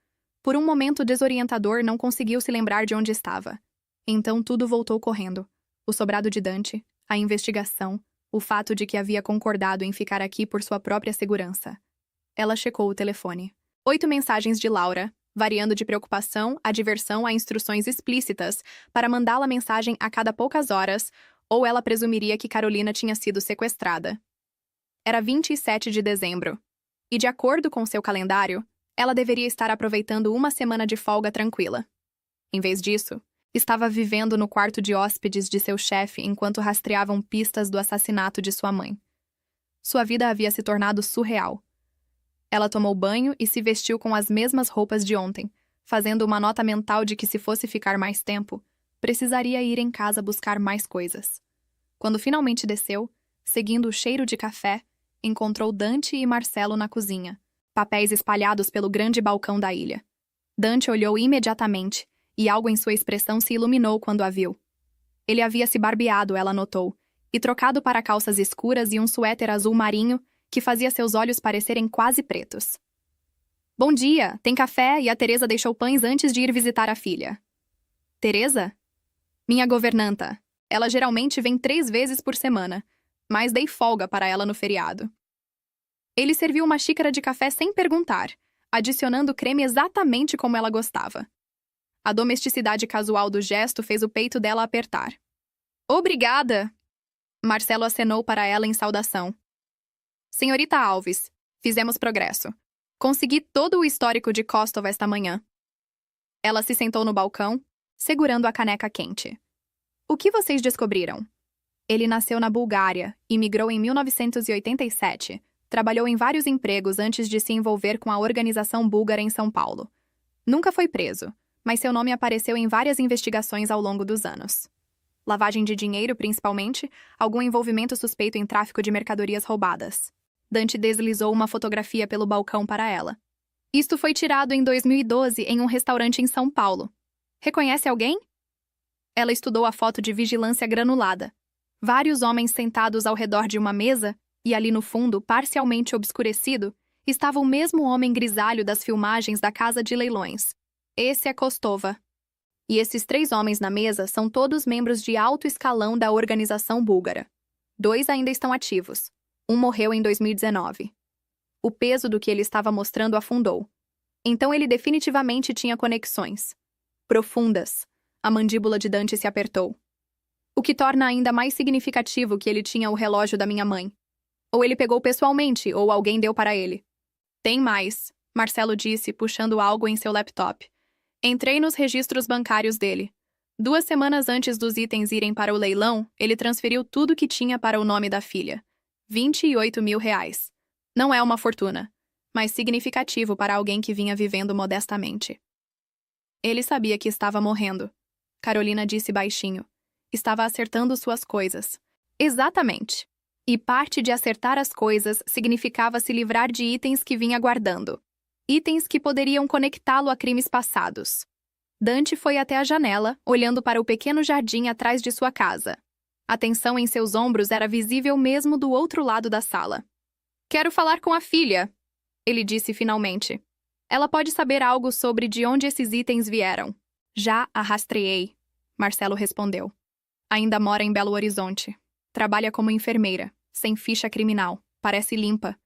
Por um momento desorientador, não conseguiu se lembrar de onde estava. Então tudo voltou correndo. O sobrado de Dante, a investigação, o fato de que havia concordado em ficar aqui por sua própria segurança. Ela checou o telefone. 8 mensagens de Laura, variando de preocupação a diversão a instruções explícitas para mandá-la mensagem a cada poucas horas, ou ela presumiria que Carolina tinha sido sequestrada. Era 27 de dezembro. E, de acordo com seu calendário, ela deveria estar aproveitando uma semana de folga tranquila. Em vez disso, estava vivendo no quarto de hóspedes de seu chefe enquanto rastreavam pistas do assassinato de sua mãe. Sua vida havia se tornado surreal. Ela tomou banho e se vestiu com as mesmas roupas de ontem, fazendo uma nota mental de que se fosse ficar mais tempo, precisaria ir em casa buscar mais coisas. Quando finalmente desceu, seguindo o cheiro de café, encontrou Dante e Marcelo na cozinha, papéis espalhados pelo grande balcão da ilha. Dante olhou imediatamente, e algo em sua expressão se iluminou quando a viu. Ele havia se barbeado, ela notou, e trocado para calças escuras e um suéter azul marinho que fazia seus olhos parecerem quase pretos. Bom dia, tem café e a Teresa deixou pães antes de ir visitar a filha. Teresa? Minha governanta. Ela geralmente vem 3 vezes por semana, mas dei folga para ela no feriado. Ele serviu uma xícara de café sem perguntar, adicionando creme exatamente como ela gostava. A domesticidade casual do gesto fez o peito dela apertar. Obrigada! Marcelo acenou para ela em saudação. Senhorita Alves, fizemos progresso. Consegui todo o histórico de Kostov esta manhã. Ela se sentou no balcão, segurando a caneca quente. O que vocês descobriram? Ele nasceu na Bulgária, imigrou em 1987, trabalhou em vários empregos antes de se envolver com a organização búlgara em São Paulo. Nunca foi preso, mas seu nome apareceu em várias investigações ao longo dos anos. Lavagem de dinheiro, principalmente, algum envolvimento suspeito em tráfico de mercadorias roubadas. Dante deslizou uma fotografia pelo balcão para ela. Isto foi tirado em 2012 em um restaurante em São Paulo. Reconhece alguém? Ela estudou a foto de vigilância granulada. Vários homens sentados ao redor de uma mesa, e ali no fundo, parcialmente obscurecido, estava o mesmo homem grisalho das filmagens da casa de leilões. Esse é Kostova. E esses 3 homens na mesa são todos membros de alto escalão da organização búlgara. 2 ainda estão ativos. Um morreu em 2019. O peso do que ele estava mostrando afundou. Então ele definitivamente tinha conexões. Profundas. A mandíbula de Dante se apertou. O que torna ainda mais significativo que ele tinha o relógio da minha mãe. Ou ele pegou pessoalmente, ou alguém deu para ele. Tem mais, Marcelo disse, puxando algo em seu laptop. Entrei nos registros bancários dele. 2 semanas antes dos itens irem para o leilão, ele transferiu tudo que tinha para o nome da filha. R$ 28 mil. Não é uma fortuna, mas significativo para alguém que vinha vivendo modestamente. Ele sabia que estava morrendo. Carolina disse baixinho. Estava acertando suas coisas. Exatamente. E parte de acertar as coisas significava se livrar de itens que vinha guardando. Itens que poderiam conectá-lo a crimes passados. Dante foi até a janela, olhando para o pequeno jardim atrás de sua casa. A tensão em seus ombros era visível mesmo do outro lado da sala. Quero falar com a filha, ele disse finalmente. Ela pode saber algo sobre de onde esses itens vieram. Já a rastreei, Marcelo respondeu. Ainda mora em Belo Horizonte. Trabalha como enfermeira, sem ficha criminal, parece limpa,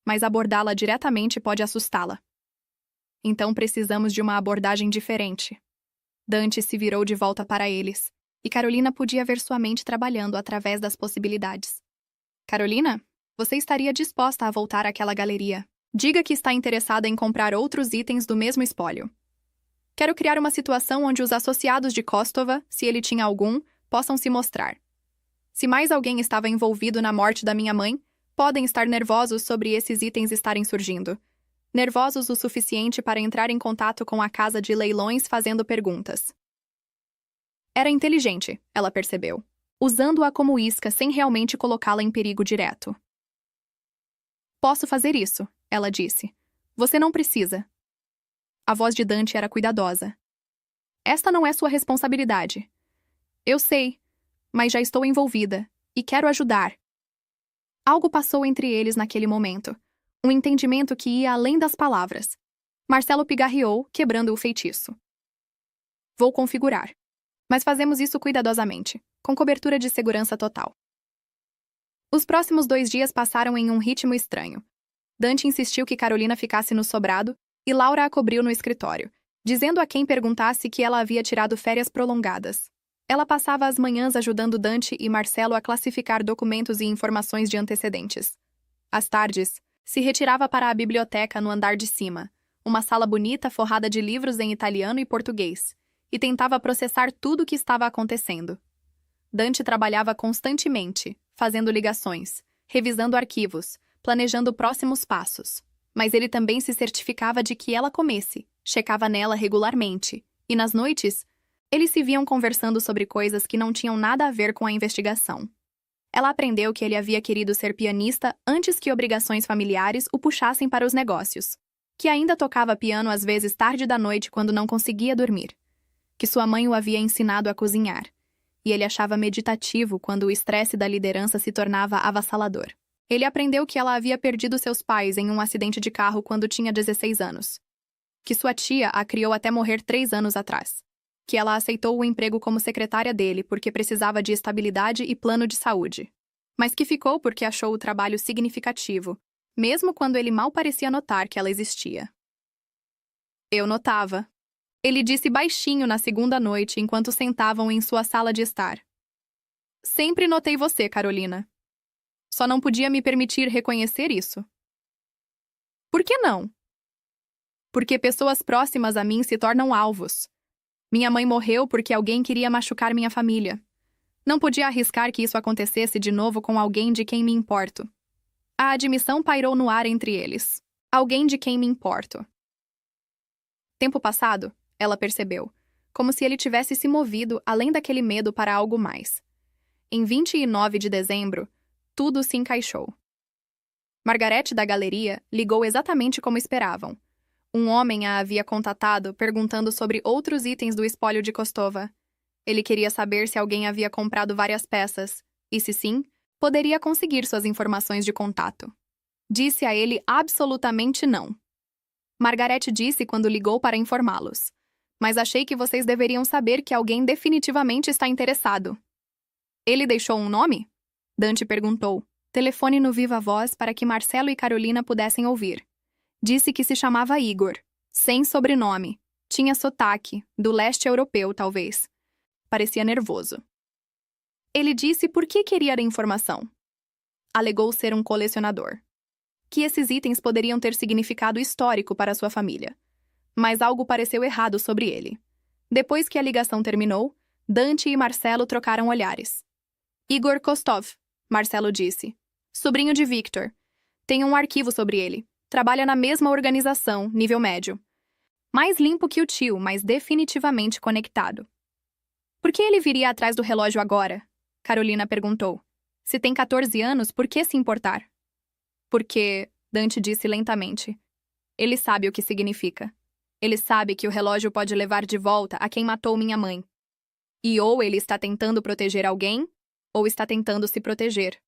mas abordá-la diretamente pode assustá-la. Então precisamos de uma abordagem diferente. Dante se virou de volta para eles, e Carolina podia ver sua mente trabalhando através das possibilidades. Carolina, você estaria disposta a voltar àquela galeria. Diga que está interessada em comprar outros itens do mesmo espólio. Quero criar uma situação onde os associados de Kostova, se ele tinha algum, possam se mostrar. Se mais alguém estava envolvido na morte da minha mãe, podem estar nervosos sobre esses itens estarem surgindo. Nervosos o suficiente para entrar em contato com a casa de leilões fazendo perguntas. Era inteligente, ela percebeu, usando-a como isca sem realmente colocá-la em perigo direto. Posso fazer isso, ela disse. Você não precisa. A voz de Dante era cuidadosa. Esta não é sua responsabilidade. Eu sei, mas já estou envolvida, e quero ajudar. Algo passou entre eles naquele momento. Um entendimento que ia além das palavras. Marcelo pigarreou, quebrando o feitiço. Vou configurar. Mas fazemos isso cuidadosamente, com cobertura de segurança total. Os próximos 2 dias passaram em um ritmo estranho. Dante insistiu que Carolina ficasse no sobrado, e Laura a cobriu no escritório, dizendo a quem perguntasse que ela havia tirado férias prolongadas. Ela passava as manhãs ajudando Dante e Marcelo a classificar documentos e informações de antecedentes. Às tardes, se retirava para a biblioteca no andar de cima, uma sala bonita forrada de livros em italiano e português, e tentava processar tudo o que estava acontecendo. Dante trabalhava constantemente, fazendo ligações, revisando arquivos, planejando próximos passos. Mas ele também se certificava de que ela comesse, checava nela regularmente, e nas noites, eles se viam conversando sobre coisas que não tinham nada a ver com a investigação. Ela aprendeu que ele havia querido ser pianista antes que obrigações familiares o puxassem para os negócios, que ainda tocava piano às vezes tarde da noite quando não conseguia dormir, que sua mãe o havia ensinado a cozinhar, e ele achava meditativo quando o estresse da liderança se tornava avassalador. Ele aprendeu que ela havia perdido seus pais em um acidente de carro quando tinha 16 anos, que sua tia a criou até morrer 3 anos atrás, que ela aceitou o emprego como secretária dele porque precisava de estabilidade e plano de saúde, mas que ficou porque achou o trabalho significativo, mesmo quando ele mal parecia notar que ela existia. Eu notava. Ele disse baixinho na segunda noite enquanto sentavam em sua sala de estar. Sempre notei você, Carolina. Só não podia me permitir reconhecer isso. Por que não? Porque pessoas próximas a mim se tornam alvos. Minha mãe morreu porque alguém queria machucar minha família. Não podia arriscar que isso acontecesse de novo com alguém de quem me importo. A admissão pairou no ar entre eles. Alguém de quem me importo. Tempo passado, ela percebeu, como se ele tivesse se movido além daquele medo para algo mais. Em 29 de dezembro, tudo se encaixou. Margarete da galeria ligou exatamente como esperavam. Um homem a havia contatado, perguntando sobre outros itens do espólio de Kostova. Ele queria saber se alguém havia comprado várias peças, e se sim, poderia conseguir suas informações de contato. Disse a ele absolutamente não. Margaret disse quando ligou para informá-los. Mas achei que vocês deveriam saber que alguém definitivamente está interessado. Ele deixou um nome? Dante perguntou. Telefone no viva voz para que Marcelo e Carolina pudessem ouvir. Disse que se chamava Igor, sem sobrenome. Tinha sotaque, do leste europeu, talvez. Parecia nervoso. Ele disse por que queria a informação. Alegou ser um colecionador. Que esses itens poderiam ter significado histórico para sua família. Mas algo pareceu errado sobre ele. Depois que a ligação terminou, Dante e Marcelo trocaram olhares. Igor Kostov, Marcelo disse. Sobrinho de Victor. Tem um arquivo sobre ele. Trabalha na mesma organização, nível médio. Mais limpo que o tio, mas definitivamente conectado. Por que ele viria atrás do relógio agora? Carolina perguntou. Se tem 14 anos, por que se importar? Porque, Dante disse lentamente, ele sabe o que significa. Ele sabe que o relógio pode levar de volta a quem matou minha mãe. E ou ele está tentando proteger alguém, ou está tentando se proteger.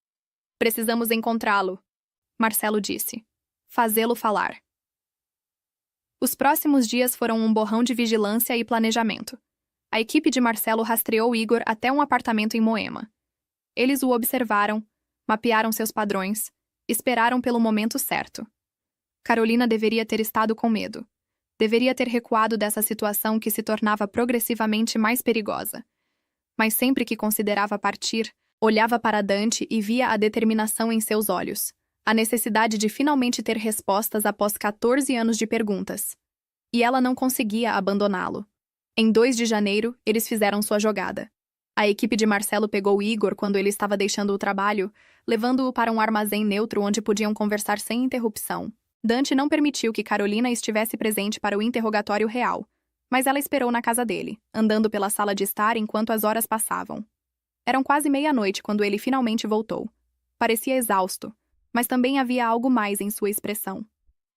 Precisamos encontrá-lo, Marcelo disse. Fazê-lo falar. Os próximos dias foram um borrão de vigilância e planejamento. A equipe de Marcelo rastreou Igor até um apartamento em Moema. Eles o observaram, mapearam seus padrões, esperaram pelo momento certo. Carolina deveria ter estado com medo. Deveria ter recuado dessa situação que se tornava progressivamente mais perigosa. Mas sempre que considerava partir, olhava para Dante e via a determinação em seus olhos. A necessidade de finalmente ter respostas após 14 anos de perguntas. E ela não conseguia abandoná-lo. Em 2 de janeiro, eles fizeram sua jogada. A equipe de Marcelo pegou Igor quando ele estava deixando o trabalho, levando-o para um armazém neutro onde podiam conversar sem interrupção. Dante não permitiu que Carolina estivesse presente para o interrogatório real, mas ela esperou na casa dele, andando pela sala de estar enquanto as horas passavam. Eram quase meia-noite quando ele finalmente voltou. Parecia exausto, mas também havia algo mais em sua expressão.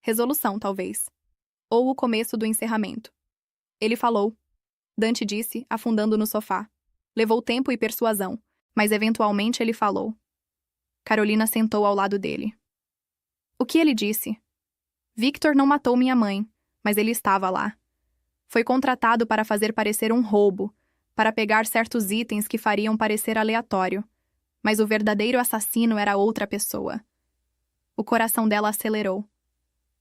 Resolução, talvez. Ou o começo do encerramento. Ele falou. Dante disse, afundando no sofá. Levou tempo e persuasão, mas eventualmente ele falou. Carolina sentou ao lado dele. O que ele disse? Victor não matou minha mãe, mas ele estava lá. Foi contratado para fazer parecer um roubo, para pegar certos itens que fariam parecer aleatório, mas o verdadeiro assassino era outra pessoa. O coração dela acelerou.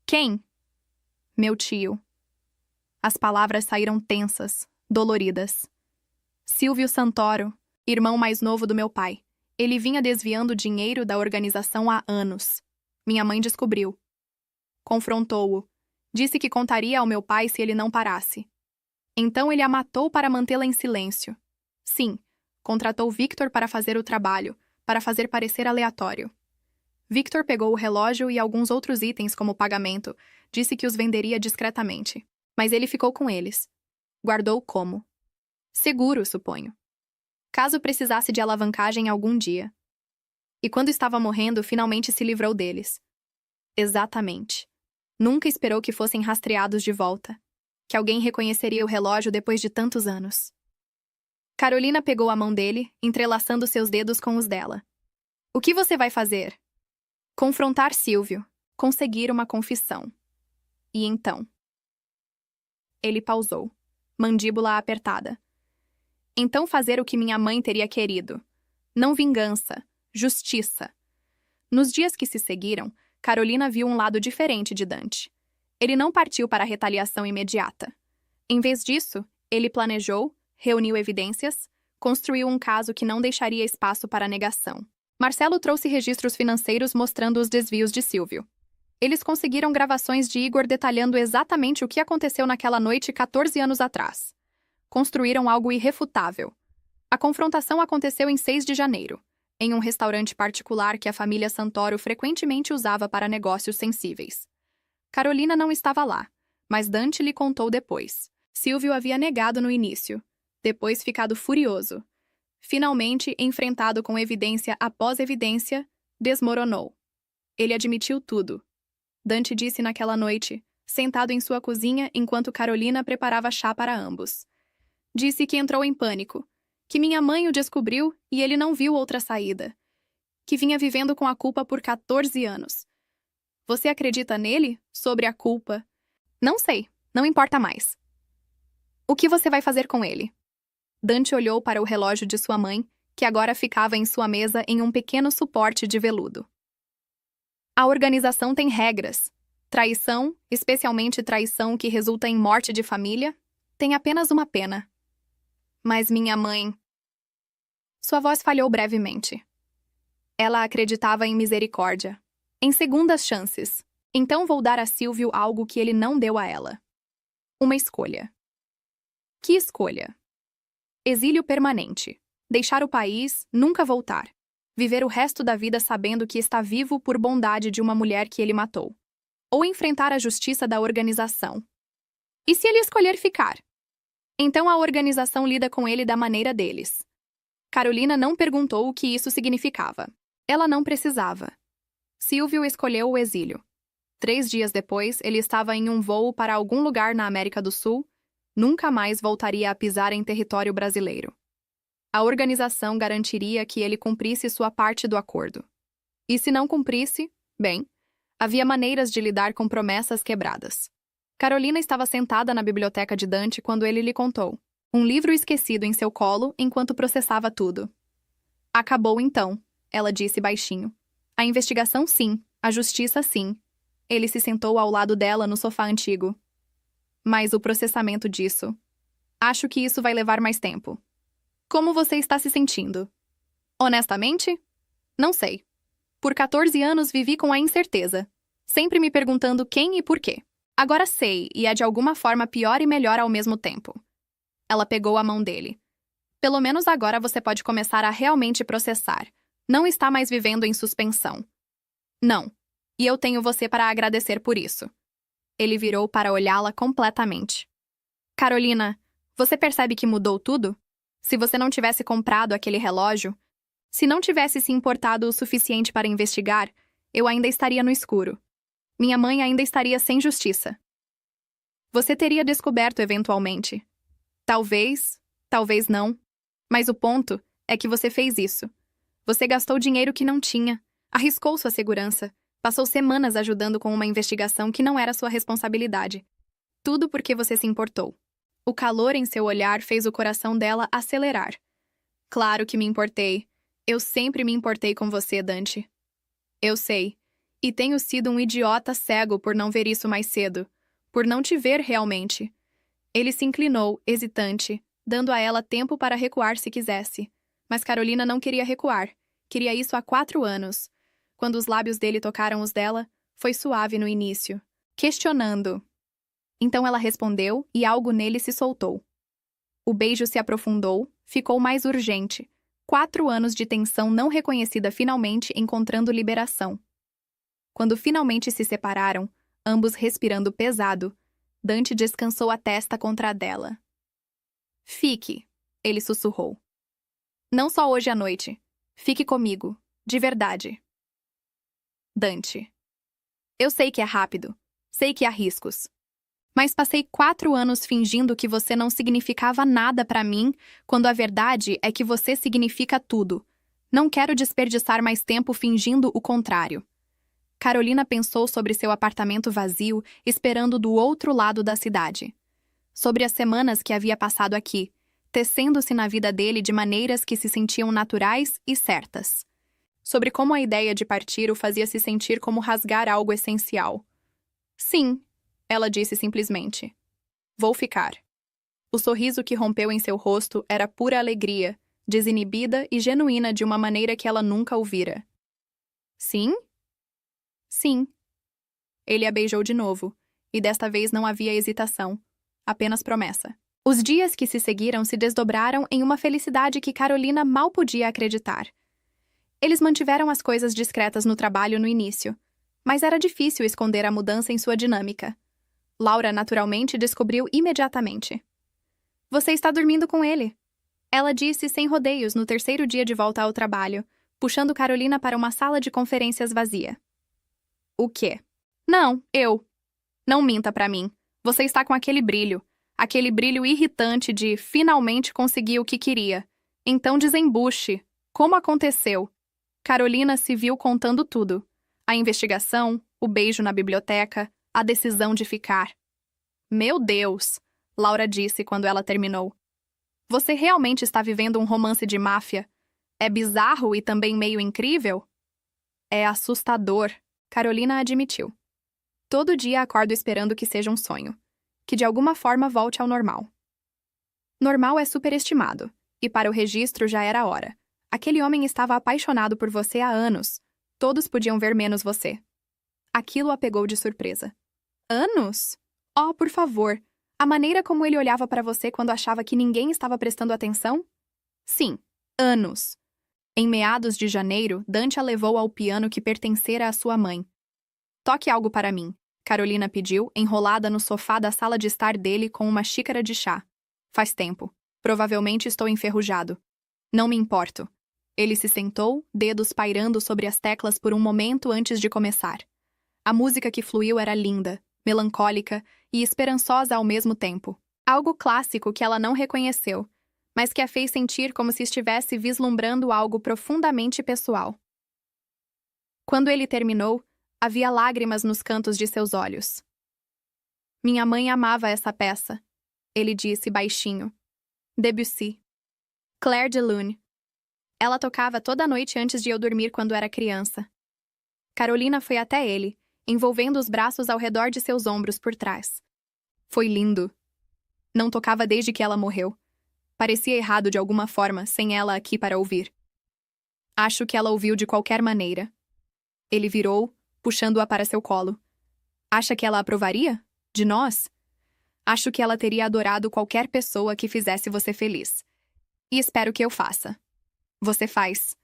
Quem? Meu tio. As palavras saíram tensas, doloridas. Silvio Santoro, irmão mais novo do meu pai. Ele vinha desviando dinheiro da organização há anos. Minha mãe descobriu. Confrontou-o. Disse que contaria ao meu pai se ele não parasse. Então ele a matou para mantê-la em silêncio. Sim, contratou Victor para fazer o trabalho, para fazer parecer aleatório. Victor pegou o relógio e alguns outros itens como pagamento, disse que os venderia discretamente. Mas ele ficou com eles. Guardou como? Seguro, suponho. Caso precisasse de alavancagem algum dia. E quando estava morrendo, finalmente se livrou deles. Exatamente. Nunca esperou que fossem rastreados de volta. Que alguém reconheceria o relógio depois de tantos anos. Carolina pegou a mão dele, entrelaçando seus dedos com os dela. O que você vai fazer? Confrontar Silvio. Conseguir uma confissão. E então? Ele pausou, mandíbula apertada. Então fazer o que minha mãe teria querido. Não vingança, justiça. Nos dias que se seguiram, Carolina viu um lado diferente de Dante. Ele não partiu para a retaliação imediata. Em vez disso, ele planejou, reuniu evidências, construiu um caso que não deixaria espaço para negação. Marcelo trouxe registros financeiros mostrando os desvios de Silvio. Eles conseguiram gravações de Igor detalhando exatamente o que aconteceu naquela noite 14 anos atrás. Construíram algo irrefutável. A confrontação aconteceu em 6 de janeiro, em um restaurante particular que a família Santoro frequentemente usava para negócios sensíveis. Carolina não estava lá, mas Dante lhe contou depois. Silvio havia negado no início, depois ficado furioso. Finalmente, enfrentado com evidência após evidência, desmoronou. Ele admitiu tudo. Dante disse naquela noite, sentado em sua cozinha enquanto Carolina preparava chá para ambos. Disse que entrou em pânico, que minha mãe o descobriu e ele não viu outra saída, que vinha vivendo com a culpa por 14 anos. Você acredita nele? Sobre a culpa? Não sei, não importa mais. O que você vai fazer com ele? Dante olhou para o relógio de sua mãe, que agora ficava em sua mesa em um pequeno suporte de veludo. A organização tem regras. Traição, especialmente traição que resulta em morte de família, tem apenas uma pena. Mas minha mãe... Sua voz falhou brevemente. Ela acreditava em misericórdia, em segundas chances. Então vou dar a Silvio algo que ele não deu a ela. Uma escolha. Que escolha? Exílio permanente. Deixar o país, nunca voltar. Viver o resto da vida sabendo que está vivo por bondade de uma mulher que ele matou. Ou enfrentar a justiça da organização. E se ele escolher ficar? Então a organização lida com ele da maneira deles. Carolina não perguntou o que isso significava. Ela não precisava. Silvio escolheu o exílio. 3 dias depois, ele estava em um voo para algum lugar na América do Sul. Nunca mais voltaria a pisar em território brasileiro. A organização garantiria que ele cumprisse sua parte do acordo. E se não cumprisse, bem, havia maneiras de lidar com promessas quebradas. Carolina estava sentada na biblioteca de Dante quando ele lhe contou. Um livro esquecido em seu colo enquanto processava tudo. Acabou então, ela disse baixinho. A investigação sim, a justiça sim. Ele se sentou ao lado dela no sofá antigo. Mas o processamento disso... Acho que isso vai levar mais tempo. Como você está se sentindo? Honestamente? Não sei. Por 14 anos vivi com a incerteza, sempre me perguntando quem e por quê. Agora sei, e é de alguma forma pior e melhor ao mesmo tempo. Ela pegou a mão dele. Pelo menos agora você pode começar a realmente processar. Não está mais vivendo em suspensão. Não. E eu tenho você para agradecer por isso. Ele virou para olhá-la completamente. Carolina, você percebe que mudou tudo? Se você não tivesse comprado aquele relógio, se não tivesse se importado o suficiente para investigar, eu ainda estaria no escuro. Minha mãe ainda estaria sem justiça. Você teria descoberto eventualmente. Talvez, talvez não. Mas o ponto é que você fez isso. Você gastou dinheiro que não tinha, arriscou sua segurança, passou semanas ajudando com uma investigação que não era sua responsabilidade. Tudo porque você se importou. O calor em seu olhar fez o coração dela acelerar. Claro que me importei. Eu sempre me importei com você, Dante. Eu sei. E tenho sido um idiota cego por não ver isso mais cedo. Por não te ver realmente. Ele se inclinou, hesitante, dando a ela tempo para recuar se quisesse. Mas Carolina não queria recuar. Queria isso há 4 anos. Quando os lábios dele tocaram os dela, foi suave no início, questionando. Então ela respondeu e algo nele se soltou. O beijo se aprofundou, ficou mais urgente. 4 anos de tensão não reconhecida finalmente encontrando liberação. Quando finalmente se separaram, ambos respirando pesado, Dante descansou a testa contra a dela. Fique, ele sussurrou. Não só hoje à noite. Fique comigo, de verdade. Dante. Eu sei que é rápido, sei que há riscos. Mas passei 4 anos fingindo que você não significava nada para mim, quando a verdade é que você significa tudo. Não quero desperdiçar mais tempo fingindo o contrário. Carolina pensou sobre seu apartamento vazio, esperando do outro lado da cidade. Sobre as semanas que havia passado aqui, tecendo-se na vida dele de maneiras que se sentiam naturais e certas. Sobre como a ideia de partir o fazia se sentir como rasgar algo essencial. Sim, ela disse simplesmente. Vou ficar. O sorriso que rompeu em seu rosto era pura alegria, desinibida e genuína de uma maneira que ela nunca ouvira. Sim? Sim. Ele a beijou de novo, e desta vez não havia hesitação, apenas promessa. Os dias que se seguiram se desdobraram em uma felicidade que Carolina mal podia acreditar. Eles mantiveram as coisas discretas no trabalho no início, mas era difícil esconder a mudança em sua dinâmica. Laura naturalmente descobriu imediatamente. Você está dormindo com ele. Ela disse sem rodeios no 3º dia de volta ao trabalho, puxando Carolina para uma sala de conferências vazia. O quê? Não, eu. Não minta pra mim. Você está com aquele brilho irritante de finalmente conseguir o que queria. Então desembuche. Como aconteceu? Carolina se viu contando tudo. A investigação, o beijo na biblioteca, a decisão de ficar. Meu Deus! Laura disse quando ela terminou. Você realmente está vivendo um romance de máfia? É bizarro e também meio incrível? É assustador, Carolina admitiu. Todo dia acordo esperando que seja um sonho, que de alguma forma volte ao normal. Normal é superestimado, e para o registro já era hora. Aquele homem estava apaixonado por você há anos. Todos podiam ver menos você. Aquilo a pegou de surpresa. Anos? Oh, por favor. A maneira como ele olhava para você quando achava que ninguém estava prestando atenção? Sim, anos. Em meados de janeiro, Dante a levou ao piano que pertencera à sua mãe. Toque algo para mim, Carolina pediu, enrolada no sofá da sala de estar dele com uma xícara de chá. Faz tempo. Provavelmente estou enferrujado. Não me importo. Ele se sentou, dedos pairando sobre as teclas por um momento antes de começar. A música que fluiu era linda, melancólica e esperançosa ao mesmo tempo. Algo clássico que ela não reconheceu, mas que a fez sentir como se estivesse vislumbrando algo profundamente pessoal. Quando ele terminou, havia lágrimas nos cantos de seus olhos. Minha mãe amava essa peça, ele disse baixinho. Debussy. Clair de Lune. Ela tocava toda noite antes de eu dormir quando era criança. Carolina foi até ele, envolvendo os braços ao redor de seus ombros por trás. Foi lindo. Não tocava desde que ela morreu. Parecia errado de alguma forma, sem ela aqui para ouvir. Acho que ela ouviu de qualquer maneira. Ele virou, puxando-a para seu colo. Acha que ela aprovaria? De nós? Acho que ela teria adorado qualquer pessoa que fizesse você feliz. E espero que eu faça. Você faz.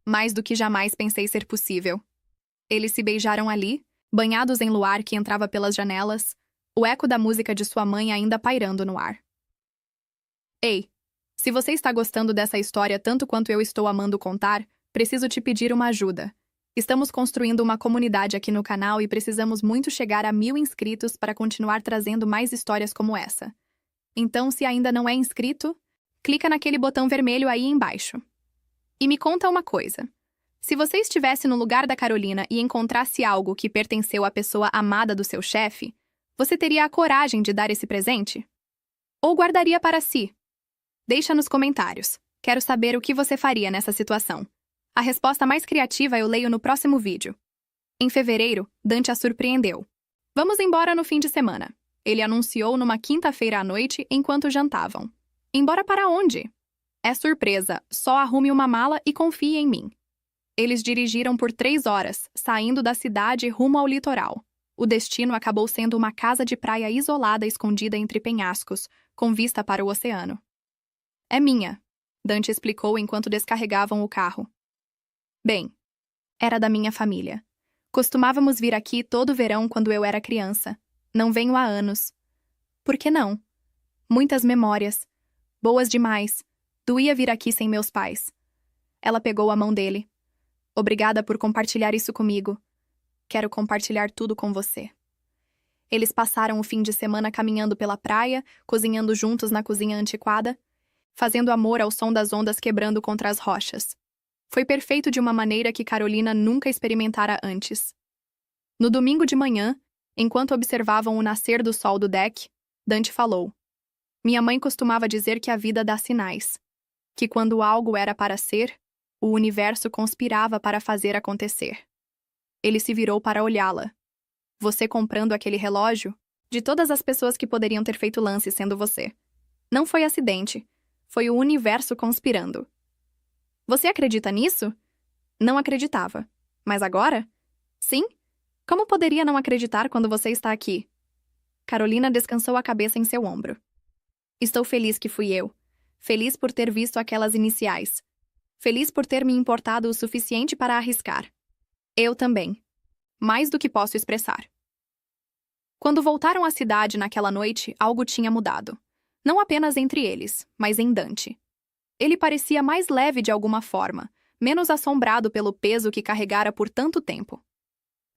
Mais do que jamais pensei ser possível. Eles se beijaram ali, banhados em luar que entrava pelas janelas, o eco da música de sua mãe ainda pairando no ar. Ei, se você está gostando dessa história tanto quanto eu estou amando contar, preciso te pedir uma ajuda. Estamos construindo uma comunidade aqui no canal e precisamos muito chegar a 1000 inscritos para continuar trazendo mais histórias como essa. Então, se ainda não é inscrito, clica naquele botão vermelho aí embaixo. E me conta uma coisa. Se você estivesse no lugar da Carolina e encontrasse algo que pertenceu à pessoa amada do seu chefe, você teria a coragem de dar esse presente? Ou guardaria para si? Deixa nos comentários. Quero saber o que você faria nessa situação. A resposta mais criativa eu leio no próximo vídeo. Em fevereiro, Dante a surpreendeu. Vamos embora no fim de semana. Ele anunciou numa quinta-feira à noite enquanto jantavam. Embora para onde? É surpresa, só arrume uma mala e confie em mim. Eles dirigiram por 3 horas, saindo da cidade rumo ao litoral. O destino acabou sendo uma casa de praia isolada escondida entre penhascos, com vista para o oceano. É minha, Dante explicou enquanto descarregavam o carro. Bem, era da minha família. Costumávamos vir aqui todo verão quando eu era criança. Não venho há anos. Por que não? Muitas memórias. Boas demais. Doía vir aqui sem meus pais. Ela pegou a mão dele. Obrigada por compartilhar isso comigo. Quero compartilhar tudo com você. Eles passaram o fim de semana caminhando pela praia, cozinhando juntos na cozinha antiquada, fazendo amor ao som das ondas quebrando contra as rochas. Foi perfeito de uma maneira que Carolina nunca experimentara antes. No domingo de manhã, enquanto observavam o nascer do sol do deck, Dante falou. Minha mãe costumava dizer que a vida dá sinais. Que quando algo era para ser, o universo conspirava para fazer acontecer. Ele se virou para olhá-la. Você comprando aquele relógio? De todas as pessoas que poderiam ter feito lance sendo você. Não foi acidente. Foi o universo conspirando. Você acredita nisso? Não acreditava. Mas agora? Sim? Como poderia não acreditar quando você está aqui? Carolina descansou a cabeça em seu ombro. Estou feliz que fui eu. Feliz por ter visto aquelas iniciais. Feliz por ter me importado o suficiente para arriscar. Eu também. Mais do que posso expressar. Quando voltaram à cidade naquela noite, algo tinha mudado. Não apenas entre eles, mas em Dante. Ele parecia mais leve de alguma forma, menos assombrado pelo peso que carregara por tanto tempo.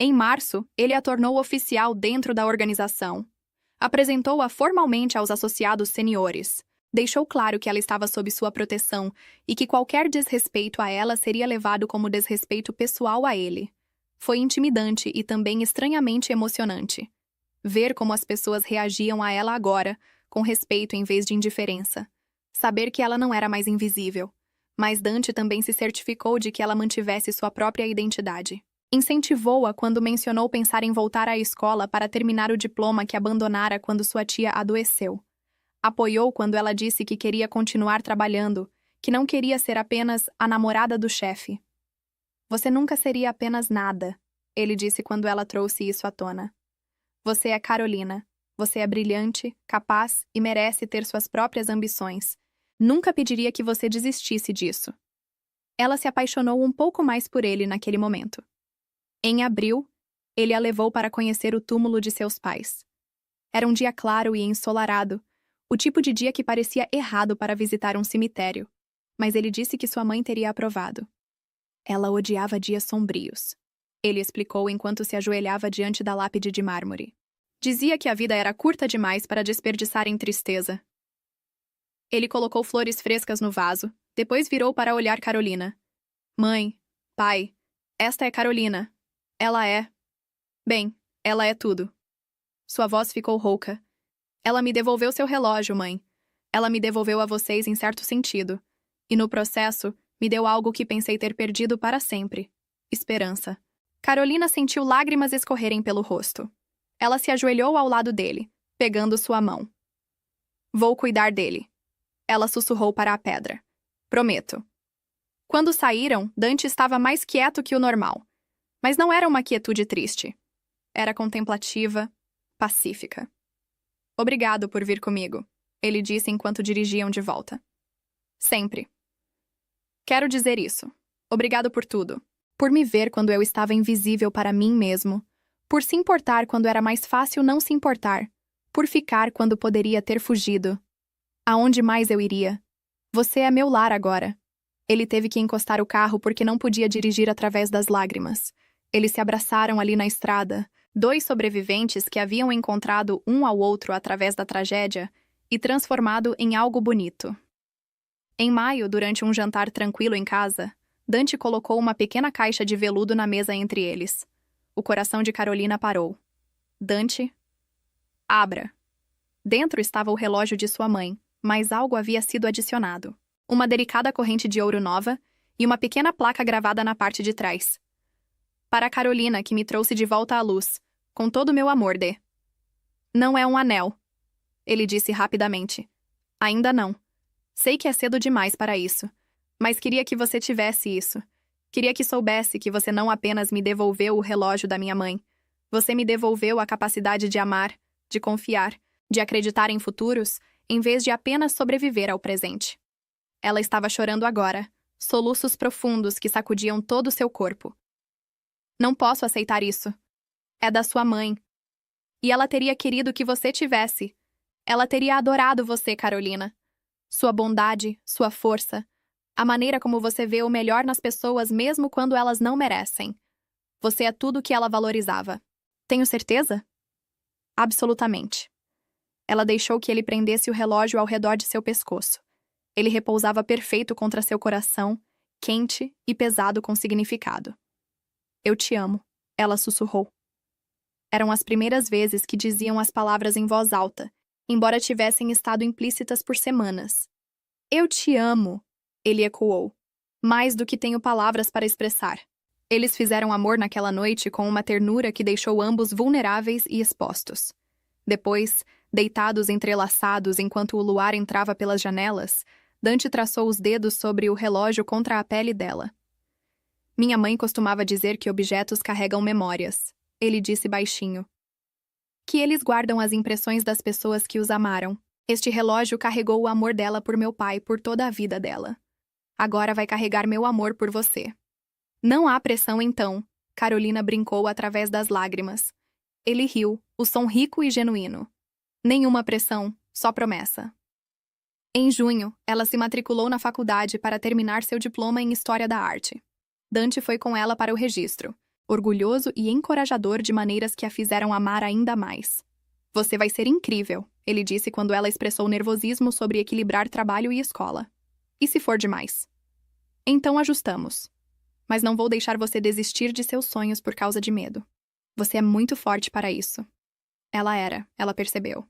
Em março, ele a tornou oficial dentro da organização. Apresentou-a formalmente aos associados seniores. Deixou claro que ela estava sob sua proteção e que qualquer desrespeito a ela seria levado como desrespeito pessoal a ele. Foi intimidante e também estranhamente emocionante. Ver como as pessoas reagiam a ela agora, com respeito em vez de indiferença. Saber que ela não era mais invisível. Mas Dante também se certificou de que ela mantivesse sua própria identidade. Incentivou-a quando mencionou pensar em voltar à escola para terminar o diploma que abandonara quando sua tia adoeceu. Apoiou quando ela disse que queria continuar trabalhando, que não queria ser apenas a namorada do chefe. Você nunca seria apenas nada, ele disse quando ela trouxe isso à tona. Você é Carolina. Você é brilhante, capaz e merece ter suas próprias ambições. Nunca pediria que você desistisse disso. Ela se apaixonou um pouco mais por ele naquele momento. Em abril, ele a levou para conhecer o túmulo de seus pais. Era um dia claro e ensolarado, o tipo de dia que parecia errado para visitar um cemitério, mas ele disse que sua mãe teria aprovado. Ela odiava dias sombrios. Ele explicou enquanto se ajoelhava diante da lápide de mármore. Dizia que a vida era curta demais para desperdiçar em tristeza. Ele colocou flores frescas no vaso, depois virou para olhar Carolina. Mãe, pai, esta é Carolina. Ela é... Bem, ela é tudo. Sua voz ficou rouca. Ela me devolveu seu relógio, mãe. Ela me devolveu a vocês em certo sentido. E no processo, me deu algo que pensei ter perdido para sempre. Esperança. Carolina sentiu lágrimas escorrerem pelo rosto. Ela se ajoelhou ao lado dele, pegando sua mão. Vou cuidar dele. Ela sussurrou para a pedra. Prometo. Quando saíram, Dante estava mais quieto que o normal. Mas não era uma quietude triste. Era contemplativa, pacífica. Obrigado por vir comigo, ele disse enquanto dirigiam de volta. Sempre. Quero dizer isso. Obrigado por tudo. Por me ver quando eu estava invisível para mim mesmo. Por se importar quando era mais fácil não se importar. Por ficar quando poderia ter fugido. Aonde mais eu iria? Você é meu lar agora. Ele teve que encostar o carro porque não podia dirigir através das lágrimas. Eles se abraçaram ali na estrada, dois sobreviventes que haviam encontrado um ao outro através da tragédia e transformado em algo bonito. Em maio, durante um jantar tranquilo em casa, Dante colocou uma pequena caixa de veludo na mesa entre eles. O coração de Carolina parou. Dante, abra. Dentro estava o relógio de sua mãe, mas algo havia sido adicionado. Uma delicada corrente de ouro nova e uma pequena placa gravada na parte de trás. Para a Carolina, que me trouxe de volta à luz, com todo o meu amor, D. Não é um anel, ele disse rapidamente. Ainda não. Sei que é cedo demais para isso, mas queria que você tivesse isso. Queria que soubesse que você não apenas me devolveu o relógio da minha mãe, você me devolveu a capacidade de amar, de confiar, de acreditar em futuros, em vez de apenas sobreviver ao presente. Ela estava chorando agora, soluços profundos que sacudiam todo o seu corpo. Não posso aceitar isso. É da sua mãe. E ela teria querido que você tivesse. Ela teria adorado você, Carolina. Sua bondade, sua força, a maneira como você vê o melhor nas pessoas mesmo quando elas não merecem. Você é tudo o que ela valorizava. Tenho certeza? Absolutamente. Ela deixou que ele prendesse o relógio ao redor de seu pescoço. Ele repousava perfeito contra seu coração, quente e pesado com significado. Eu te amo, ela sussurrou. Eram as primeiras vezes que diziam as palavras em voz alta, embora tivessem estado implícitas por semanas. Eu te amo, ele ecoou. Mais do que tenho palavras para expressar. Eles fizeram amor naquela noite com uma ternura que deixou ambos vulneráveis e expostos. Depois, deitados entrelaçados enquanto o luar entrava pelas janelas, Dante traçou os dedos sobre o relógio contra a pele dela. Minha mãe costumava dizer que objetos carregam memórias, ele disse baixinho. Que eles guardam as impressões das pessoas que os amaram. Este relógio carregou o amor dela por meu pai por toda a vida dela. Agora vai carregar meu amor por você. Não há pressão então, Carolina brincou através das lágrimas. Ele riu, o som rico e genuíno. Nenhuma pressão, só promessa. Em junho, ela se matriculou na faculdade para terminar seu diploma em História da Arte. Dante foi com ela para o registro. orgulhoso e encorajador de maneiras que a fizeram amar ainda mais. Você vai ser incrível, ele disse quando ela expressou nervosismo sobre equilibrar trabalho e escola. E se for demais? Então ajustamos. Mas não vou deixar você desistir de seus sonhos por causa de medo. Você é muito forte para isso. Ela percebeu.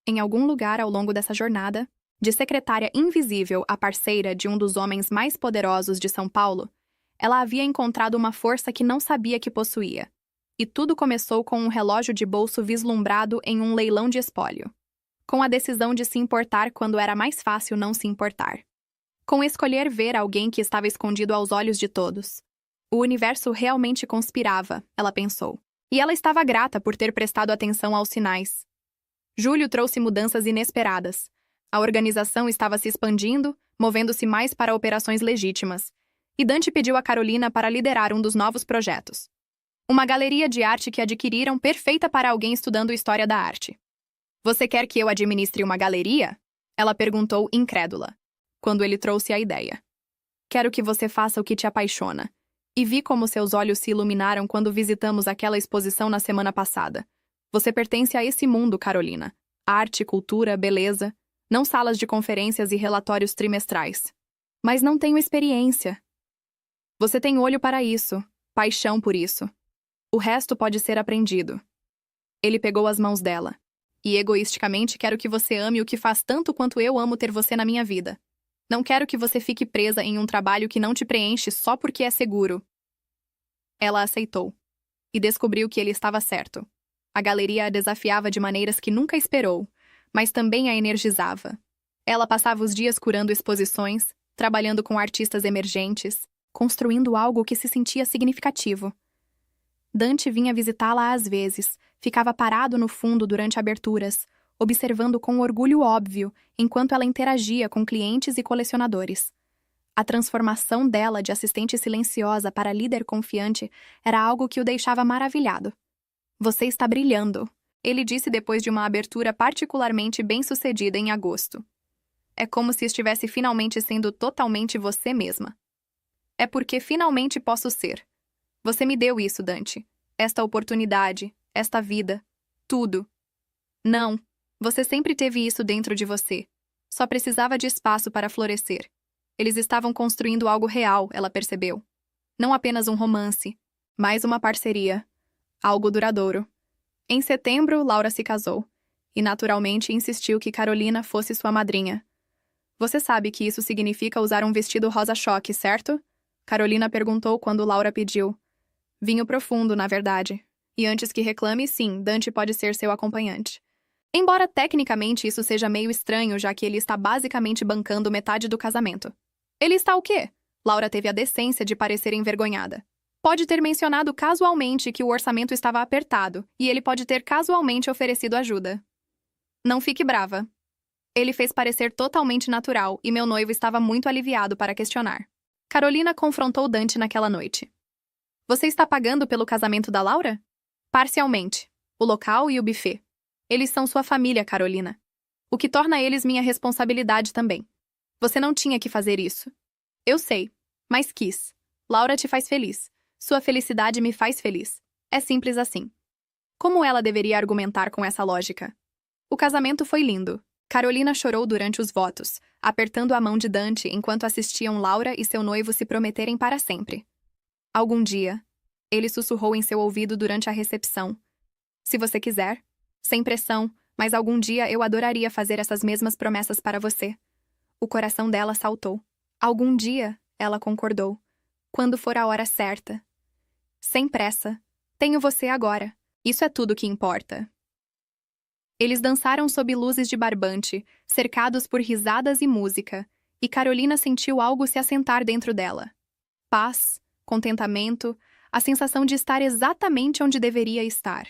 Em algum lugar ao longo dessa jornada, de secretária invisível à parceira de um dos homens mais poderosos de São Paulo, ela havia encontrado uma força que não sabia que possuía. E tudo começou com um relógio de bolso vislumbrado em um leilão de espólio. Com a decisão de se importar quando era mais fácil não se importar. Com escolher ver alguém que estava escondido aos olhos de todos. O universo realmente conspirava, ela pensou. E ela estava grata por ter prestado atenção aos sinais. Julho trouxe mudanças inesperadas. A organização estava se expandindo, movendo-se mais para operações legítimas. E Dante pediu a Carolina para liderar um dos novos projetos. Uma galeria de arte que adquiriram perfeita para alguém estudando história da arte. Você quer que eu administre uma galeria? Ela perguntou incrédula, quando ele trouxe a ideia. Quero que você faça o que te apaixona. E vi como seus olhos se iluminaram quando visitamos aquela exposição na semana passada. Você pertence a esse mundo, Carolina. Arte, cultura, beleza. Não salas de conferências e relatórios trimestrais. Mas não tenho experiência. Você tem olho para isso, paixão por isso. O resto pode ser aprendido. Ele pegou as mãos dela. E egoisticamente quero que você ame o que faz tanto quanto eu amo ter você na minha vida. Não quero que você fique presa em um trabalho que não te preenche só porque é seguro. Ela aceitou. E descobriu que ele estava certo. A galeria a desafiava de maneiras que nunca esperou, mas também a energizava. Ela passava os dias curando exposições, trabalhando com artistas emergentes, construindo algo que se sentia significativo. Dante vinha visitá-la às vezes, ficava parado no fundo durante aberturas, observando com orgulho óbvio enquanto ela interagia com clientes e colecionadores. A transformação dela de assistente silenciosa para líder confiante era algo que o deixava maravilhado. Você está brilhando, ele disse depois de uma abertura particularmente bem-sucedida em agosto. É como se estivesse finalmente sendo totalmente você mesma. É porque finalmente posso ser. Você me deu isso, Dante. Esta oportunidade, esta vida, tudo. Não, você sempre teve isso dentro de você. Só precisava de espaço para florescer. Eles estavam construindo algo real, ela percebeu. Não apenas um romance, mas uma parceria. Algo duradouro. Em setembro, Laura se casou. E naturalmente insistiu que Carolina fosse sua madrinha. Você sabe que isso significa usar um vestido rosa-choque, certo? Carolina perguntou quando Laura pediu. Vinho profundo, na verdade. E antes que reclame, sim, Dante pode ser seu acompanhante. Embora tecnicamente isso seja meio estranho, já que ele está basicamente bancando metade do casamento. Ele está o quê? Laura teve a decência de parecer envergonhada. Pode ter mencionado casualmente que o orçamento estava apertado, e ele pode ter casualmente oferecido ajuda. Não fique brava. Ele fez parecer totalmente natural, e meu noivo estava muito aliviado para questionar. Carolina confrontou Dante naquela noite. Você está pagando pelo casamento da Laura? Parcialmente. O local e o buffet. Eles são sua família, Carolina. O que torna eles minha responsabilidade também. Você não tinha que fazer isso. Eu sei, mas quis. Laura te faz feliz. Sua felicidade me faz feliz. É simples assim. Como ela deveria argumentar com essa lógica? O casamento foi lindo. Carolina chorou durante os votos, apertando a mão de Dante enquanto assistiam Laura e seu noivo se prometerem para sempre. Algum dia, ele sussurrou em seu ouvido durante a recepção. Se você quiser, sem pressão, mas algum dia eu adoraria fazer essas mesmas promessas para você. O coração dela saltou. Algum dia, ela concordou. Quando for a hora certa. Sem pressa. Tenho você agora. Isso é tudo que importa. Eles dançaram sob luzes de barbante, cercados por risadas e música, e Carolina sentiu algo se assentar dentro dela. Paz, contentamento, a sensação de estar exatamente onde deveria estar.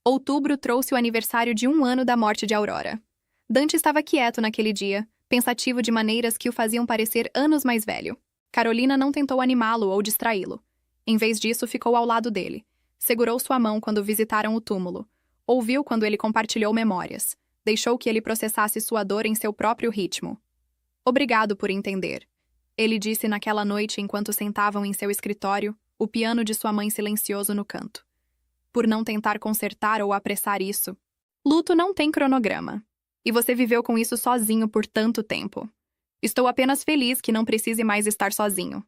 Outubro trouxe o aniversário de 1 ano da morte de Aurora. Dante estava quieto naquele dia, pensativo de maneiras que o faziam parecer anos mais velho. Carolina não tentou animá-lo ou distraí-lo. Em vez disso, ficou ao lado dele. Segurou sua mão quando visitaram o túmulo. Ouviu quando ele compartilhou memórias. Deixou que ele processasse sua dor em seu próprio ritmo. Obrigado por entender. Ele disse naquela noite enquanto sentavam em seu escritório, o piano de sua mãe silencioso no canto. Por não tentar consertar ou apressar isso. Luto não tem cronograma. E você viveu com isso sozinho por tanto tempo. Estou apenas feliz que não precise mais estar sozinho.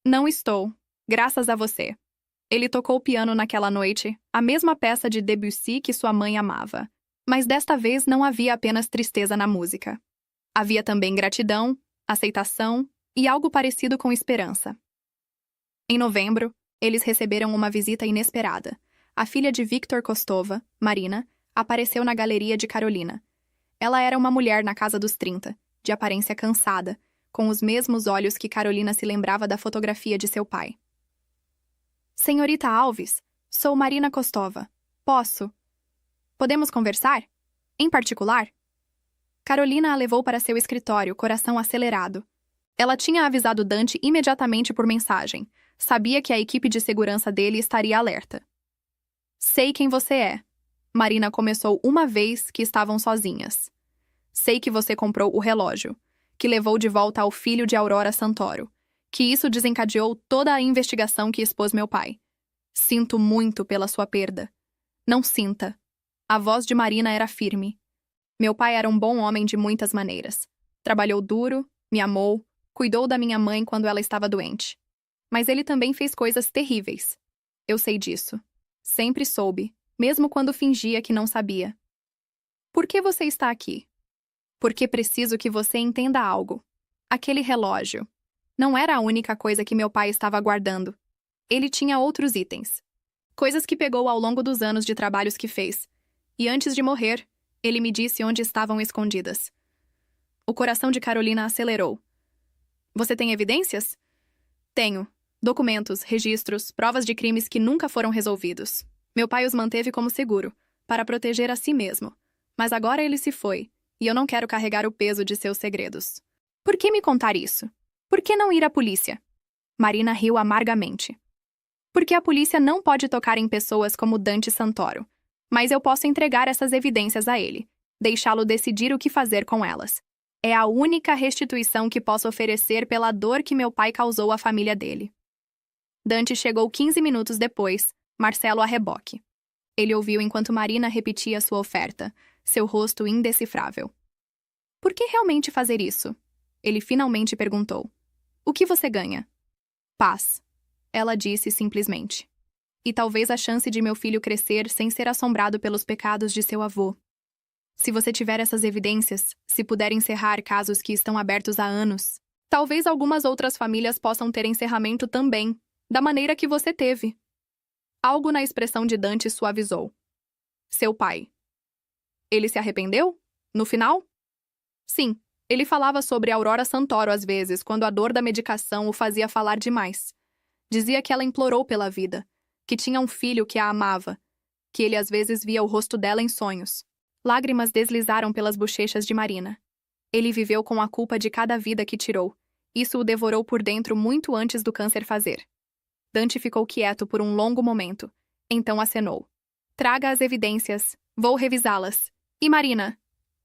Não estou, graças a você. Ele tocou o piano naquela noite, a mesma peça de Debussy que sua mãe amava. Mas desta vez não havia apenas tristeza na música. Havia também gratidão, aceitação e algo parecido com esperança. Em novembro, eles receberam uma visita inesperada. A filha de Viktor Kostova, Marina, apareceu na galeria de Carolina. Ela era uma mulher na casa dos 30, de aparência cansada, com os mesmos olhos que Carolina se lembrava da fotografia de seu pai. Senhorita Alves, sou Marina Kostova. Posso? Podemos conversar? Em particular? Carolina a levou para seu escritório, coração acelerado. Ela tinha avisado Dante imediatamente por mensagem. Sabia que a equipe de segurança dele estaria alerta. Sei quem você é. Marina começou uma vez que estavam sozinhas. Sei que você comprou o relógio, que levou de volta ao filho de Aurora Santoro, que isso desencadeou toda a investigação que expôs meu pai. Sinto muito pela sua perda. Não sinta. A voz de Marina era firme. Meu pai era um bom homem de muitas maneiras. Trabalhou duro, me amou, cuidou da minha mãe quando ela estava doente. Mas ele também fez coisas terríveis. Eu sei disso. Sempre soube, mesmo quando fingia que não sabia. Por que você está aqui? Porque preciso que você entenda algo. Aquele relógio não era a única coisa que meu pai estava guardando. Ele tinha outros itens. Coisas que pegou ao longo dos anos de trabalhos que fez. E antes de morrer, ele me disse onde estavam escondidas. O coração de Carolina acelerou. Você tem evidências? Tenho. Documentos, registros, provas de crimes que nunca foram resolvidos. Meu pai os manteve como seguro, para proteger a si mesmo. Mas agora ele se foi, e eu não quero carregar o peso de seus segredos. Por que me contar isso? Por que não ir à polícia? Marina riu amargamente. Porque a polícia não pode tocar em pessoas como Dante Santoro. Mas eu posso entregar essas evidências a ele, deixá-lo decidir o que fazer com elas. É a única restituição que posso oferecer pela dor que meu pai causou à família dele. Dante chegou 15 minutos depois, Marcelo a reboque. Ele ouviu enquanto Marina repetia sua oferta, seu rosto indecifrável. Por que realmente fazer isso? Ele finalmente perguntou. O que você ganha? Paz. Ela disse simplesmente. E talvez a chance de meu filho crescer sem ser assombrado pelos pecados de seu avô. Se você tiver essas evidências, se puder encerrar casos que estão abertos há anos, talvez algumas outras famílias possam ter encerramento também, da maneira que você teve. Algo na expressão de Dante suavizou. Seu pai. Ele se arrependeu? No final? Sim, ele falava sobre Aurora Santoro às vezes, quando a dor da medicação o fazia falar demais. Dizia que ela implorou pela vida, que tinha um filho que a amava, que ele às vezes via o rosto dela em sonhos. Lágrimas deslizaram pelas bochechas de Marina. Ele viveu com a culpa de cada vida que tirou. Isso o devorou por dentro muito antes do câncer fazer. Dante ficou quieto por um longo momento. Então acenou. Traga as evidências. Vou revisá-las. E Marina?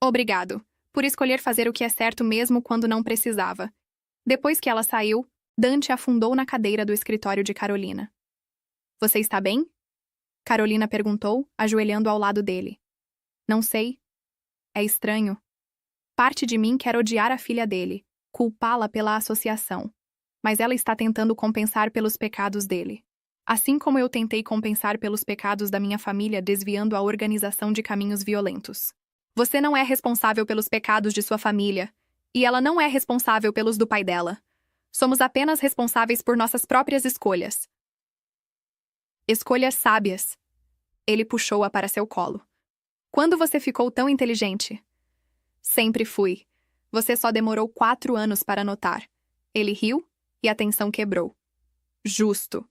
Obrigado, por escolher fazer o que é certo mesmo quando não precisava. Depois que ela saiu, Dante afundou na cadeira do escritório de Carolina. Você está bem? Carolina perguntou, ajoelhando ao lado dele. Não sei. É estranho. Parte de mim quer odiar a filha dele, culpá-la pela associação. Mas ela está tentando compensar pelos pecados dele. Assim como eu tentei compensar pelos pecados da minha família desviando a organização de caminhos violentos. Você não é responsável pelos pecados de sua família, e ela não é responsável pelos do pai dela. Somos apenas responsáveis por nossas próprias escolhas. Escolhas sábias. Ele puxou-a para seu colo. Quando você ficou tão inteligente? Sempre fui. Você só demorou 4 anos para notar. Ele riu e a tensão quebrou. Justo.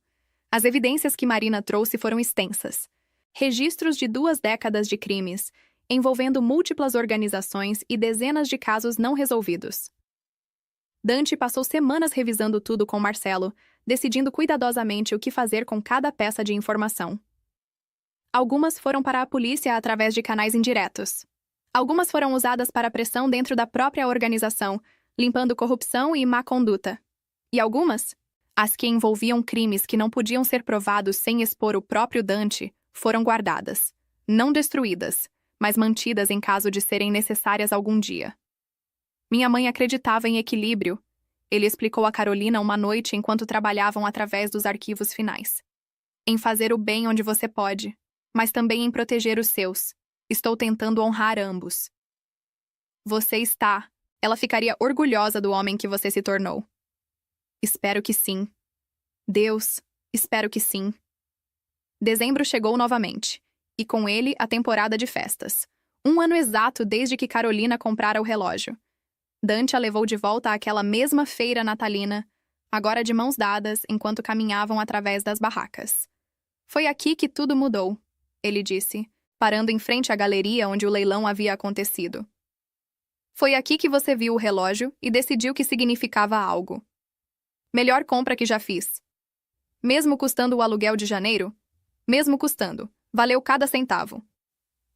As evidências que Marina trouxe foram extensas. Registros de 2 décadas de crimes, envolvendo múltiplas organizações e dezenas de casos não resolvidos. Dante passou semanas revisando tudo com Marcelo, decidindo cuidadosamente o que fazer com cada peça de informação. Algumas foram para a polícia através de canais indiretos. Algumas foram usadas para pressão dentro da própria organização, limpando corrupção e má conduta. E algumas As que envolviam crimes que não podiam ser provados sem expor o próprio Dante foram guardadas, não destruídas, mas mantidas em caso de serem necessárias algum dia. Minha mãe acreditava em equilíbrio, ele explicou a Carolina uma noite enquanto trabalhavam através dos arquivos finais. Em fazer o bem onde você pode, mas também em proteger os seus. Estou tentando honrar ambos. Você está. Ela ficaria orgulhosa do homem que você se tornou. Espero que sim. Deus, espero que sim. Dezembro chegou novamente, e com ele a temporada de festas. 1 ano exato desde que Carolina comprara o relógio. Dante a levou de volta àquela mesma feira natalina, agora de mãos dadas enquanto caminhavam através das barracas. Foi aqui que tudo mudou, ele disse, parando em frente à galeria onde o leilão havia acontecido. Foi aqui que você viu o relógio e decidiu que significava algo. Melhor compra que já fiz. Mesmo custando o aluguel de janeiro? Mesmo custando. Valeu cada centavo.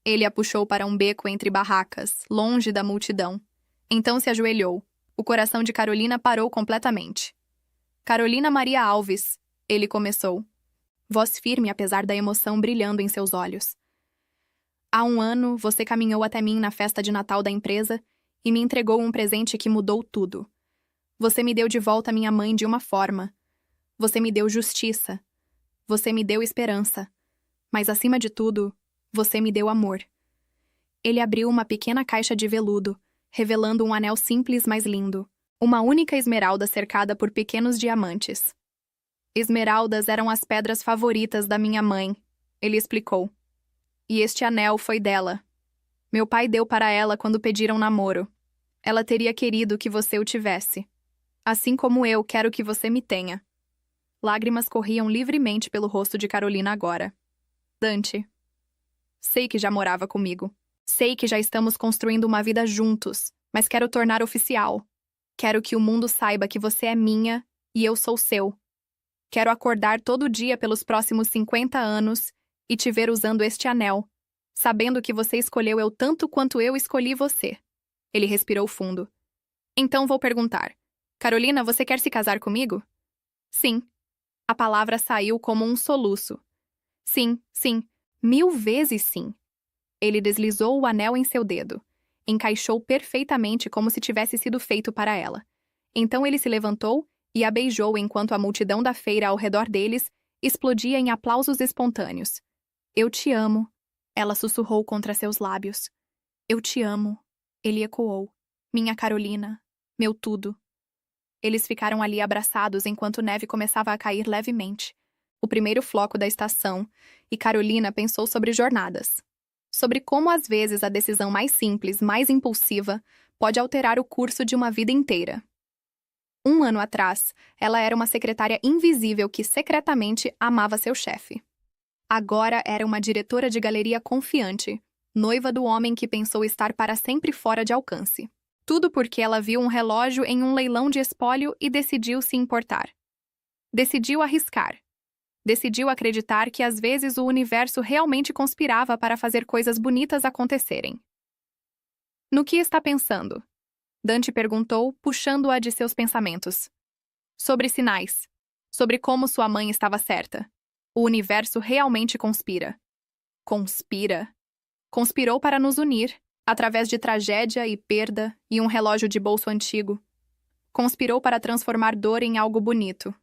Ele a puxou para um beco entre barracas, longe da multidão. Então se ajoelhou. O coração de Carolina parou completamente. Carolina Maria Alves, ele começou. Voz firme apesar da emoção brilhando em seus olhos. Há 1 ano, você caminhou até mim na festa de Natal da empresa e me entregou um presente que mudou tudo. Você me deu de volta minha mãe de uma forma. Você me deu justiça. Você me deu esperança. Mas, acima de tudo, você me deu amor. Ele abriu uma pequena caixa de veludo, revelando um anel simples, mas lindo. Uma única esmeralda cercada por pequenos diamantes. Esmeraldas eram as pedras favoritas da minha mãe, ele explicou. E este anel foi dela. Meu pai deu para ela quando pediram namoro. Ela teria querido que você o tivesse. Assim como eu quero que você me tenha. Lágrimas corriam livremente pelo rosto de Carolina agora. Dante. Sei que já morava comigo. Sei que já estamos construindo uma vida juntos, mas quero tornar oficial. Quero que o mundo saiba que você é minha e eu sou seu. Quero acordar todo dia pelos próximos 50 anos e te ver usando este anel, sabendo que você escolheu eu tanto quanto eu escolhi você. Ele respirou fundo. Então vou perguntar. Carolina, você quer se casar comigo? Sim. A palavra saiu como um soluço. Sim, sim. 1000 vezes sim. Ele deslizou o anel em seu dedo. Encaixou perfeitamente como se tivesse sido feito para ela. Então ele se levantou e a beijou enquanto a multidão da feira ao redor deles explodia em aplausos espontâneos. Eu te amo, ela sussurrou contra seus lábios. Eu te amo, ele ecoou. Minha Carolina, meu tudo. Eles ficaram ali abraçados enquanto neve começava a cair levemente. O primeiro floco da estação, e Carolina pensou sobre jornadas. Sobre como às vezes a decisão mais simples, mais impulsiva, pode alterar o curso de uma vida inteira. 1 ano atrás, ela era uma secretária invisível que secretamente amava seu chefe. Agora era uma diretora de galeria confiante, noiva do homem que pensou estar para sempre fora de alcance. Tudo porque ela viu um relógio em um leilão de espólio e decidiu se importar. Decidiu arriscar. Decidiu acreditar que às vezes o universo realmente conspirava para fazer coisas bonitas acontecerem. No que está pensando? Dante perguntou, puxando-a de seus pensamentos. Sobre sinais. Sobre como sua mãe estava certa. O universo realmente conspira. Conspira? Conspirou para nos unir, através de tragédia e perda e um relógio de bolso antigo. Conspirou para transformar dor em algo bonito.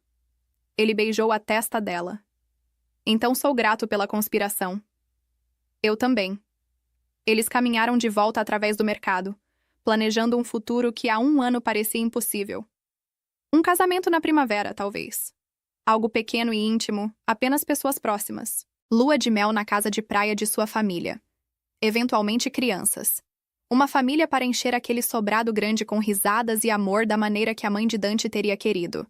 Ele beijou a testa dela. Então sou grato pela conspiração. Eu também. Eles caminharam de volta através do mercado, planejando um futuro que há 1 ano parecia impossível. Um casamento na primavera, talvez. Algo pequeno e íntimo, apenas pessoas próximas. Lua de mel na casa de praia de sua família. Eventualmente crianças. Uma família para encher aquele sobrado grande com risadas e amor da maneira que a mãe de Dante teria querido.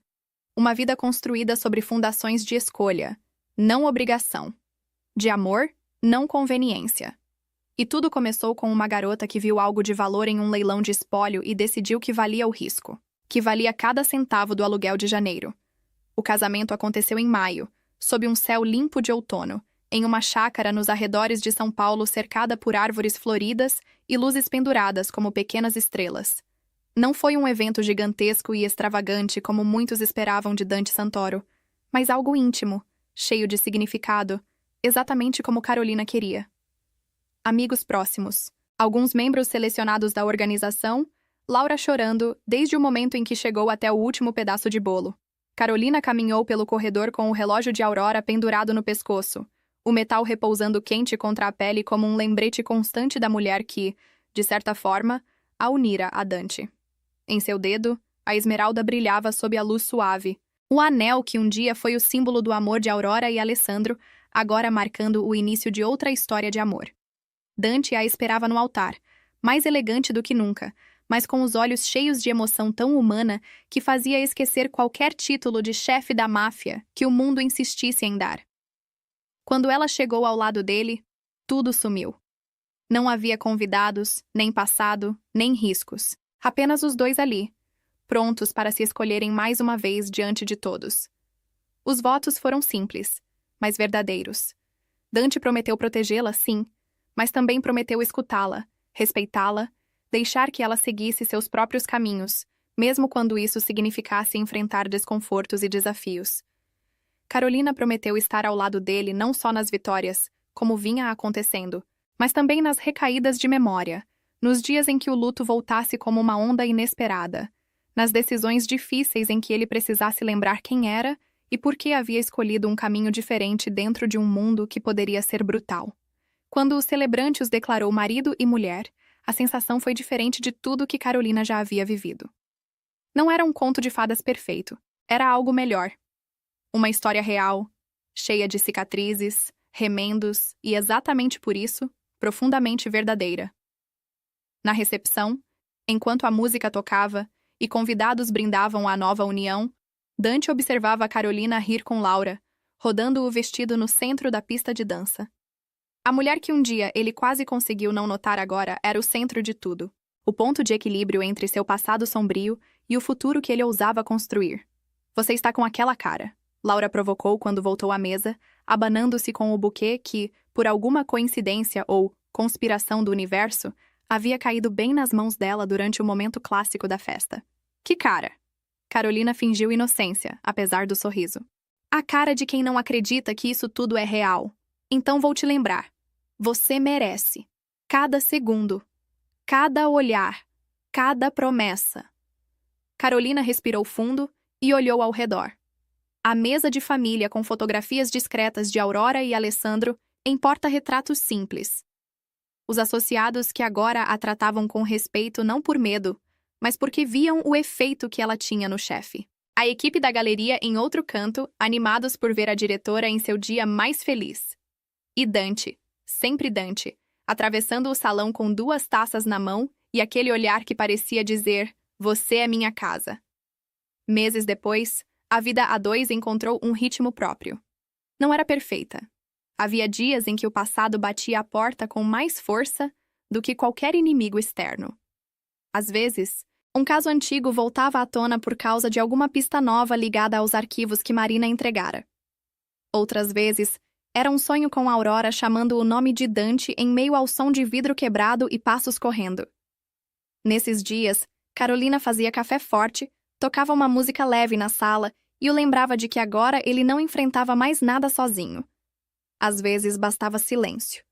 Uma vida construída sobre fundações de escolha, não obrigação. De amor, não conveniência. E tudo começou com uma garota que viu algo de valor em um leilão de espólio e decidiu que valia o risco. Que valia cada centavo do aluguel de janeiro. O casamento aconteceu em maio, sob um céu limpo de outono, em uma chácara nos arredores de São Paulo cercada por árvores floridas e luzes penduradas como pequenas estrelas. Não foi um evento gigantesco e extravagante como muitos esperavam de Dante Santoro, mas algo íntimo, cheio de significado, exatamente como Carolina queria. Amigos próximos, alguns membros selecionados da organização, Laura chorando desde o momento em que chegou até o último pedaço de bolo. Carolina caminhou pelo corredor com o relógio de Aurora pendurado no pescoço, o metal repousando quente contra a pele como um lembrete constante da mulher que, de certa forma, a unira a Dante. Em seu dedo, a esmeralda brilhava sob a luz suave. O anel que um dia foi o símbolo do amor de Aurora e Alessandro, agora marcando o início de outra história de amor. Dante a esperava no altar, mais elegante do que nunca, mas com os olhos cheios de emoção tão humana que fazia esquecer qualquer título de chefe da máfia que o mundo insistisse em dar. Quando ela chegou ao lado dele, tudo sumiu. Não havia convidados, nem passado, nem riscos. Apenas os dois ali, prontos para se escolherem mais uma vez diante de todos. Os votos foram simples, mas verdadeiros. Dante prometeu protegê-la, sim, mas também prometeu escutá-la, respeitá-la, deixar que ela seguisse seus próprios caminhos, mesmo quando isso significasse enfrentar desconfortos e desafios. Carolina prometeu estar ao lado dele não só nas vitórias, como vinha acontecendo, mas também nas recaídas de memória, nos dias em que o luto voltasse como uma onda inesperada, nas decisões difíceis em que ele precisasse lembrar quem era e por que havia escolhido um caminho diferente dentro de um mundo que poderia ser brutal. Quando o celebrante os declarou marido e mulher, a sensação foi diferente de tudo que Carolina já havia vivido. Não era um conto de fadas perfeito, era algo melhor. Uma história real, cheia de cicatrizes, remendos e, exatamente por isso, profundamente verdadeira. Na recepção, enquanto a música tocava e convidados brindavam à nova união, Dante observava Carolina rir com Laura, rodando o vestido no centro da pista de dança. A mulher que um dia ele quase conseguiu não notar agora era o centro de tudo, o ponto de equilíbrio entre seu passado sombrio e o futuro que ele ousava construir. Você está com aquela cara, Laura provocou quando voltou à mesa, abanando-se com o buquê que, por alguma coincidência ou conspiração do universo, havia caído bem nas mãos dela durante o momento clássico da festa. Que cara! Carolina fingiu inocência, apesar do sorriso. A cara de quem não acredita que isso tudo é real. Então vou te lembrar. Você merece. Cada segundo. Cada olhar. Cada promessa. Carolina respirou fundo e olhou ao redor. A mesa de família com fotografias discretas de Aurora e Alessandro em porta-retratos simples. Os associados que agora a tratavam com respeito não por medo, mas porque viam o efeito que ela tinha no chefe. A equipe da galeria em outro canto, animados por ver a diretora em seu dia mais feliz. E Dante, sempre Dante, atravessando o salão com 2 taças na mão e aquele olhar que parecia dizer, você é minha casa. Meses depois, a vida a dois encontrou um ritmo próprio. Não era perfeita. Havia dias em que o passado batia a porta com mais força do que qualquer inimigo externo. Às vezes, um caso antigo voltava à tona por causa de alguma pista nova ligada aos arquivos que Marina entregara. Outras vezes, era um sonho com Aurora chamando o nome de Dante em meio ao som de vidro quebrado e passos correndo. Nesses dias, Carolina fazia café forte, tocava uma música leve na sala e o lembrava de que agora ele não enfrentava mais nada sozinho. Às vezes bastava silêncio.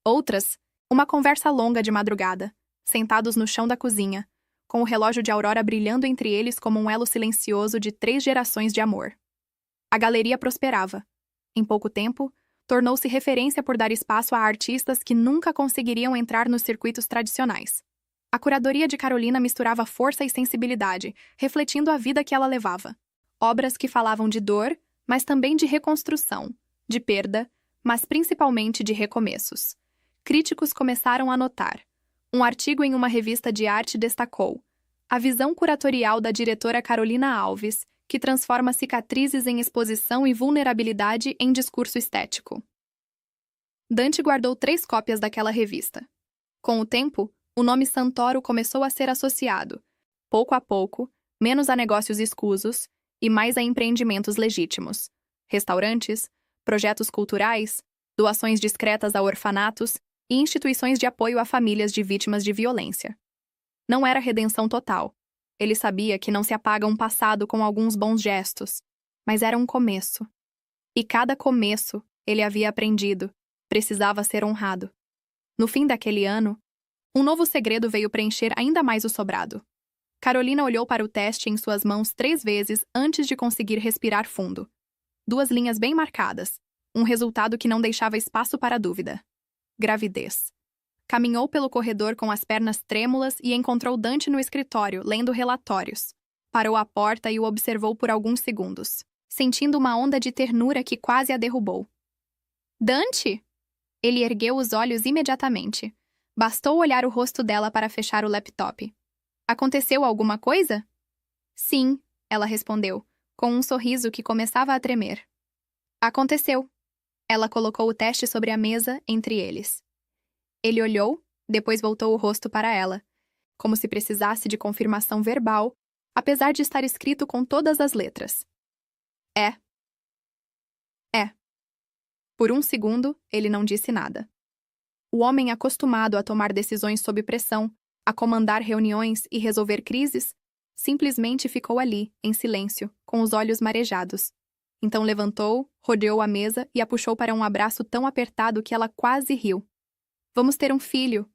Outras, uma conversa longa de madrugada, sentados no chão da cozinha, com o relógio de Aurora brilhando entre eles como um elo silencioso de 3 gerações de amor. A galeria prosperava. Em pouco tempo, tornou-se referência por dar espaço a artistas que nunca conseguiriam entrar nos circuitos tradicionais. A curadoria de Carolina misturava força e sensibilidade, refletindo a vida que ela levava. Obras que falavam de dor, mas também de reconstrução, de perda, mas principalmente de recomeços. Críticos começaram a notar. Um artigo em uma revista de arte destacou a visão curatorial da diretora Carolina Alves, que transforma cicatrizes em exposição e vulnerabilidade em discurso estético. Dante guardou 3 cópias daquela revista. Com o tempo, o nome Santoro começou a ser associado, pouco a pouco, menos a negócios escusos e mais a empreendimentos legítimos. Restaurantes, projetos culturais, doações discretas a orfanatos e instituições de apoio a famílias de vítimas de violência. Não era redenção total, Ele sabia que não se apaga um passado com alguns bons gestos, mas era um começo. E cada começo, ele havia aprendido, precisava ser honrado. No fim daquele ano, um novo segredo veio preencher ainda mais o sobrado. Carolina olhou para o teste em suas mãos 3 vezes antes de conseguir respirar fundo. 2 linhas bem marcadas, um resultado que não deixava espaço para dúvida. Gravidez. Caminhou pelo corredor com as pernas trêmulas e encontrou Dante no escritório, lendo relatórios. Parou à porta e o observou por alguns segundos, sentindo uma onda de ternura que quase a derrubou. Dante? Ele ergueu os olhos imediatamente. Bastou olhar o rosto dela para fechar o laptop. Aconteceu alguma coisa? Sim, ela respondeu, com um sorriso que começava a tremer. Aconteceu. Ela colocou o teste sobre a mesa entre eles. Ele olhou, depois voltou o rosto para ela, como se precisasse de confirmação verbal, apesar de estar escrito com todas as letras. É. Por um segundo, ele não disse nada. O homem acostumado a tomar decisões sob pressão, a comandar reuniões e resolver crises, simplesmente ficou ali, em silêncio, com os olhos marejados. Então levantou, rodeou a mesa e a puxou para um abraço tão apertado que ela quase riu. Vamos ter um filho,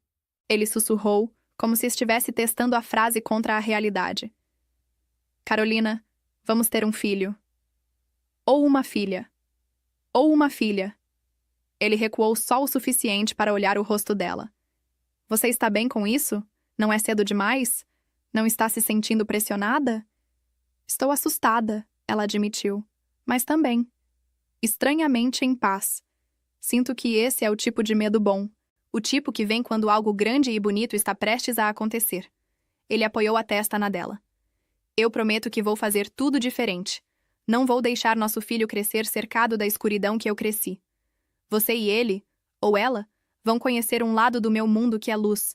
ele sussurrou, como se estivesse testando a frase contra a realidade. Carolina, vamos ter um filho. Ou uma filha. Ou uma filha. Ele recuou só o suficiente para olhar o rosto dela. Você está bem com isso? Não é cedo demais? Não está se sentindo pressionada? Estou assustada, ela admitiu, mas também, estranhamente em paz. Sinto que esse é o tipo de medo bom, o tipo que vem quando algo grande e bonito está prestes a acontecer. Ele apoiou a testa na dela. Eu prometo que vou fazer tudo diferente. Não vou deixar nosso filho crescer cercado da escuridão que eu cresci. Você e ele, ou ela, vão conhecer um lado do meu mundo que é luz,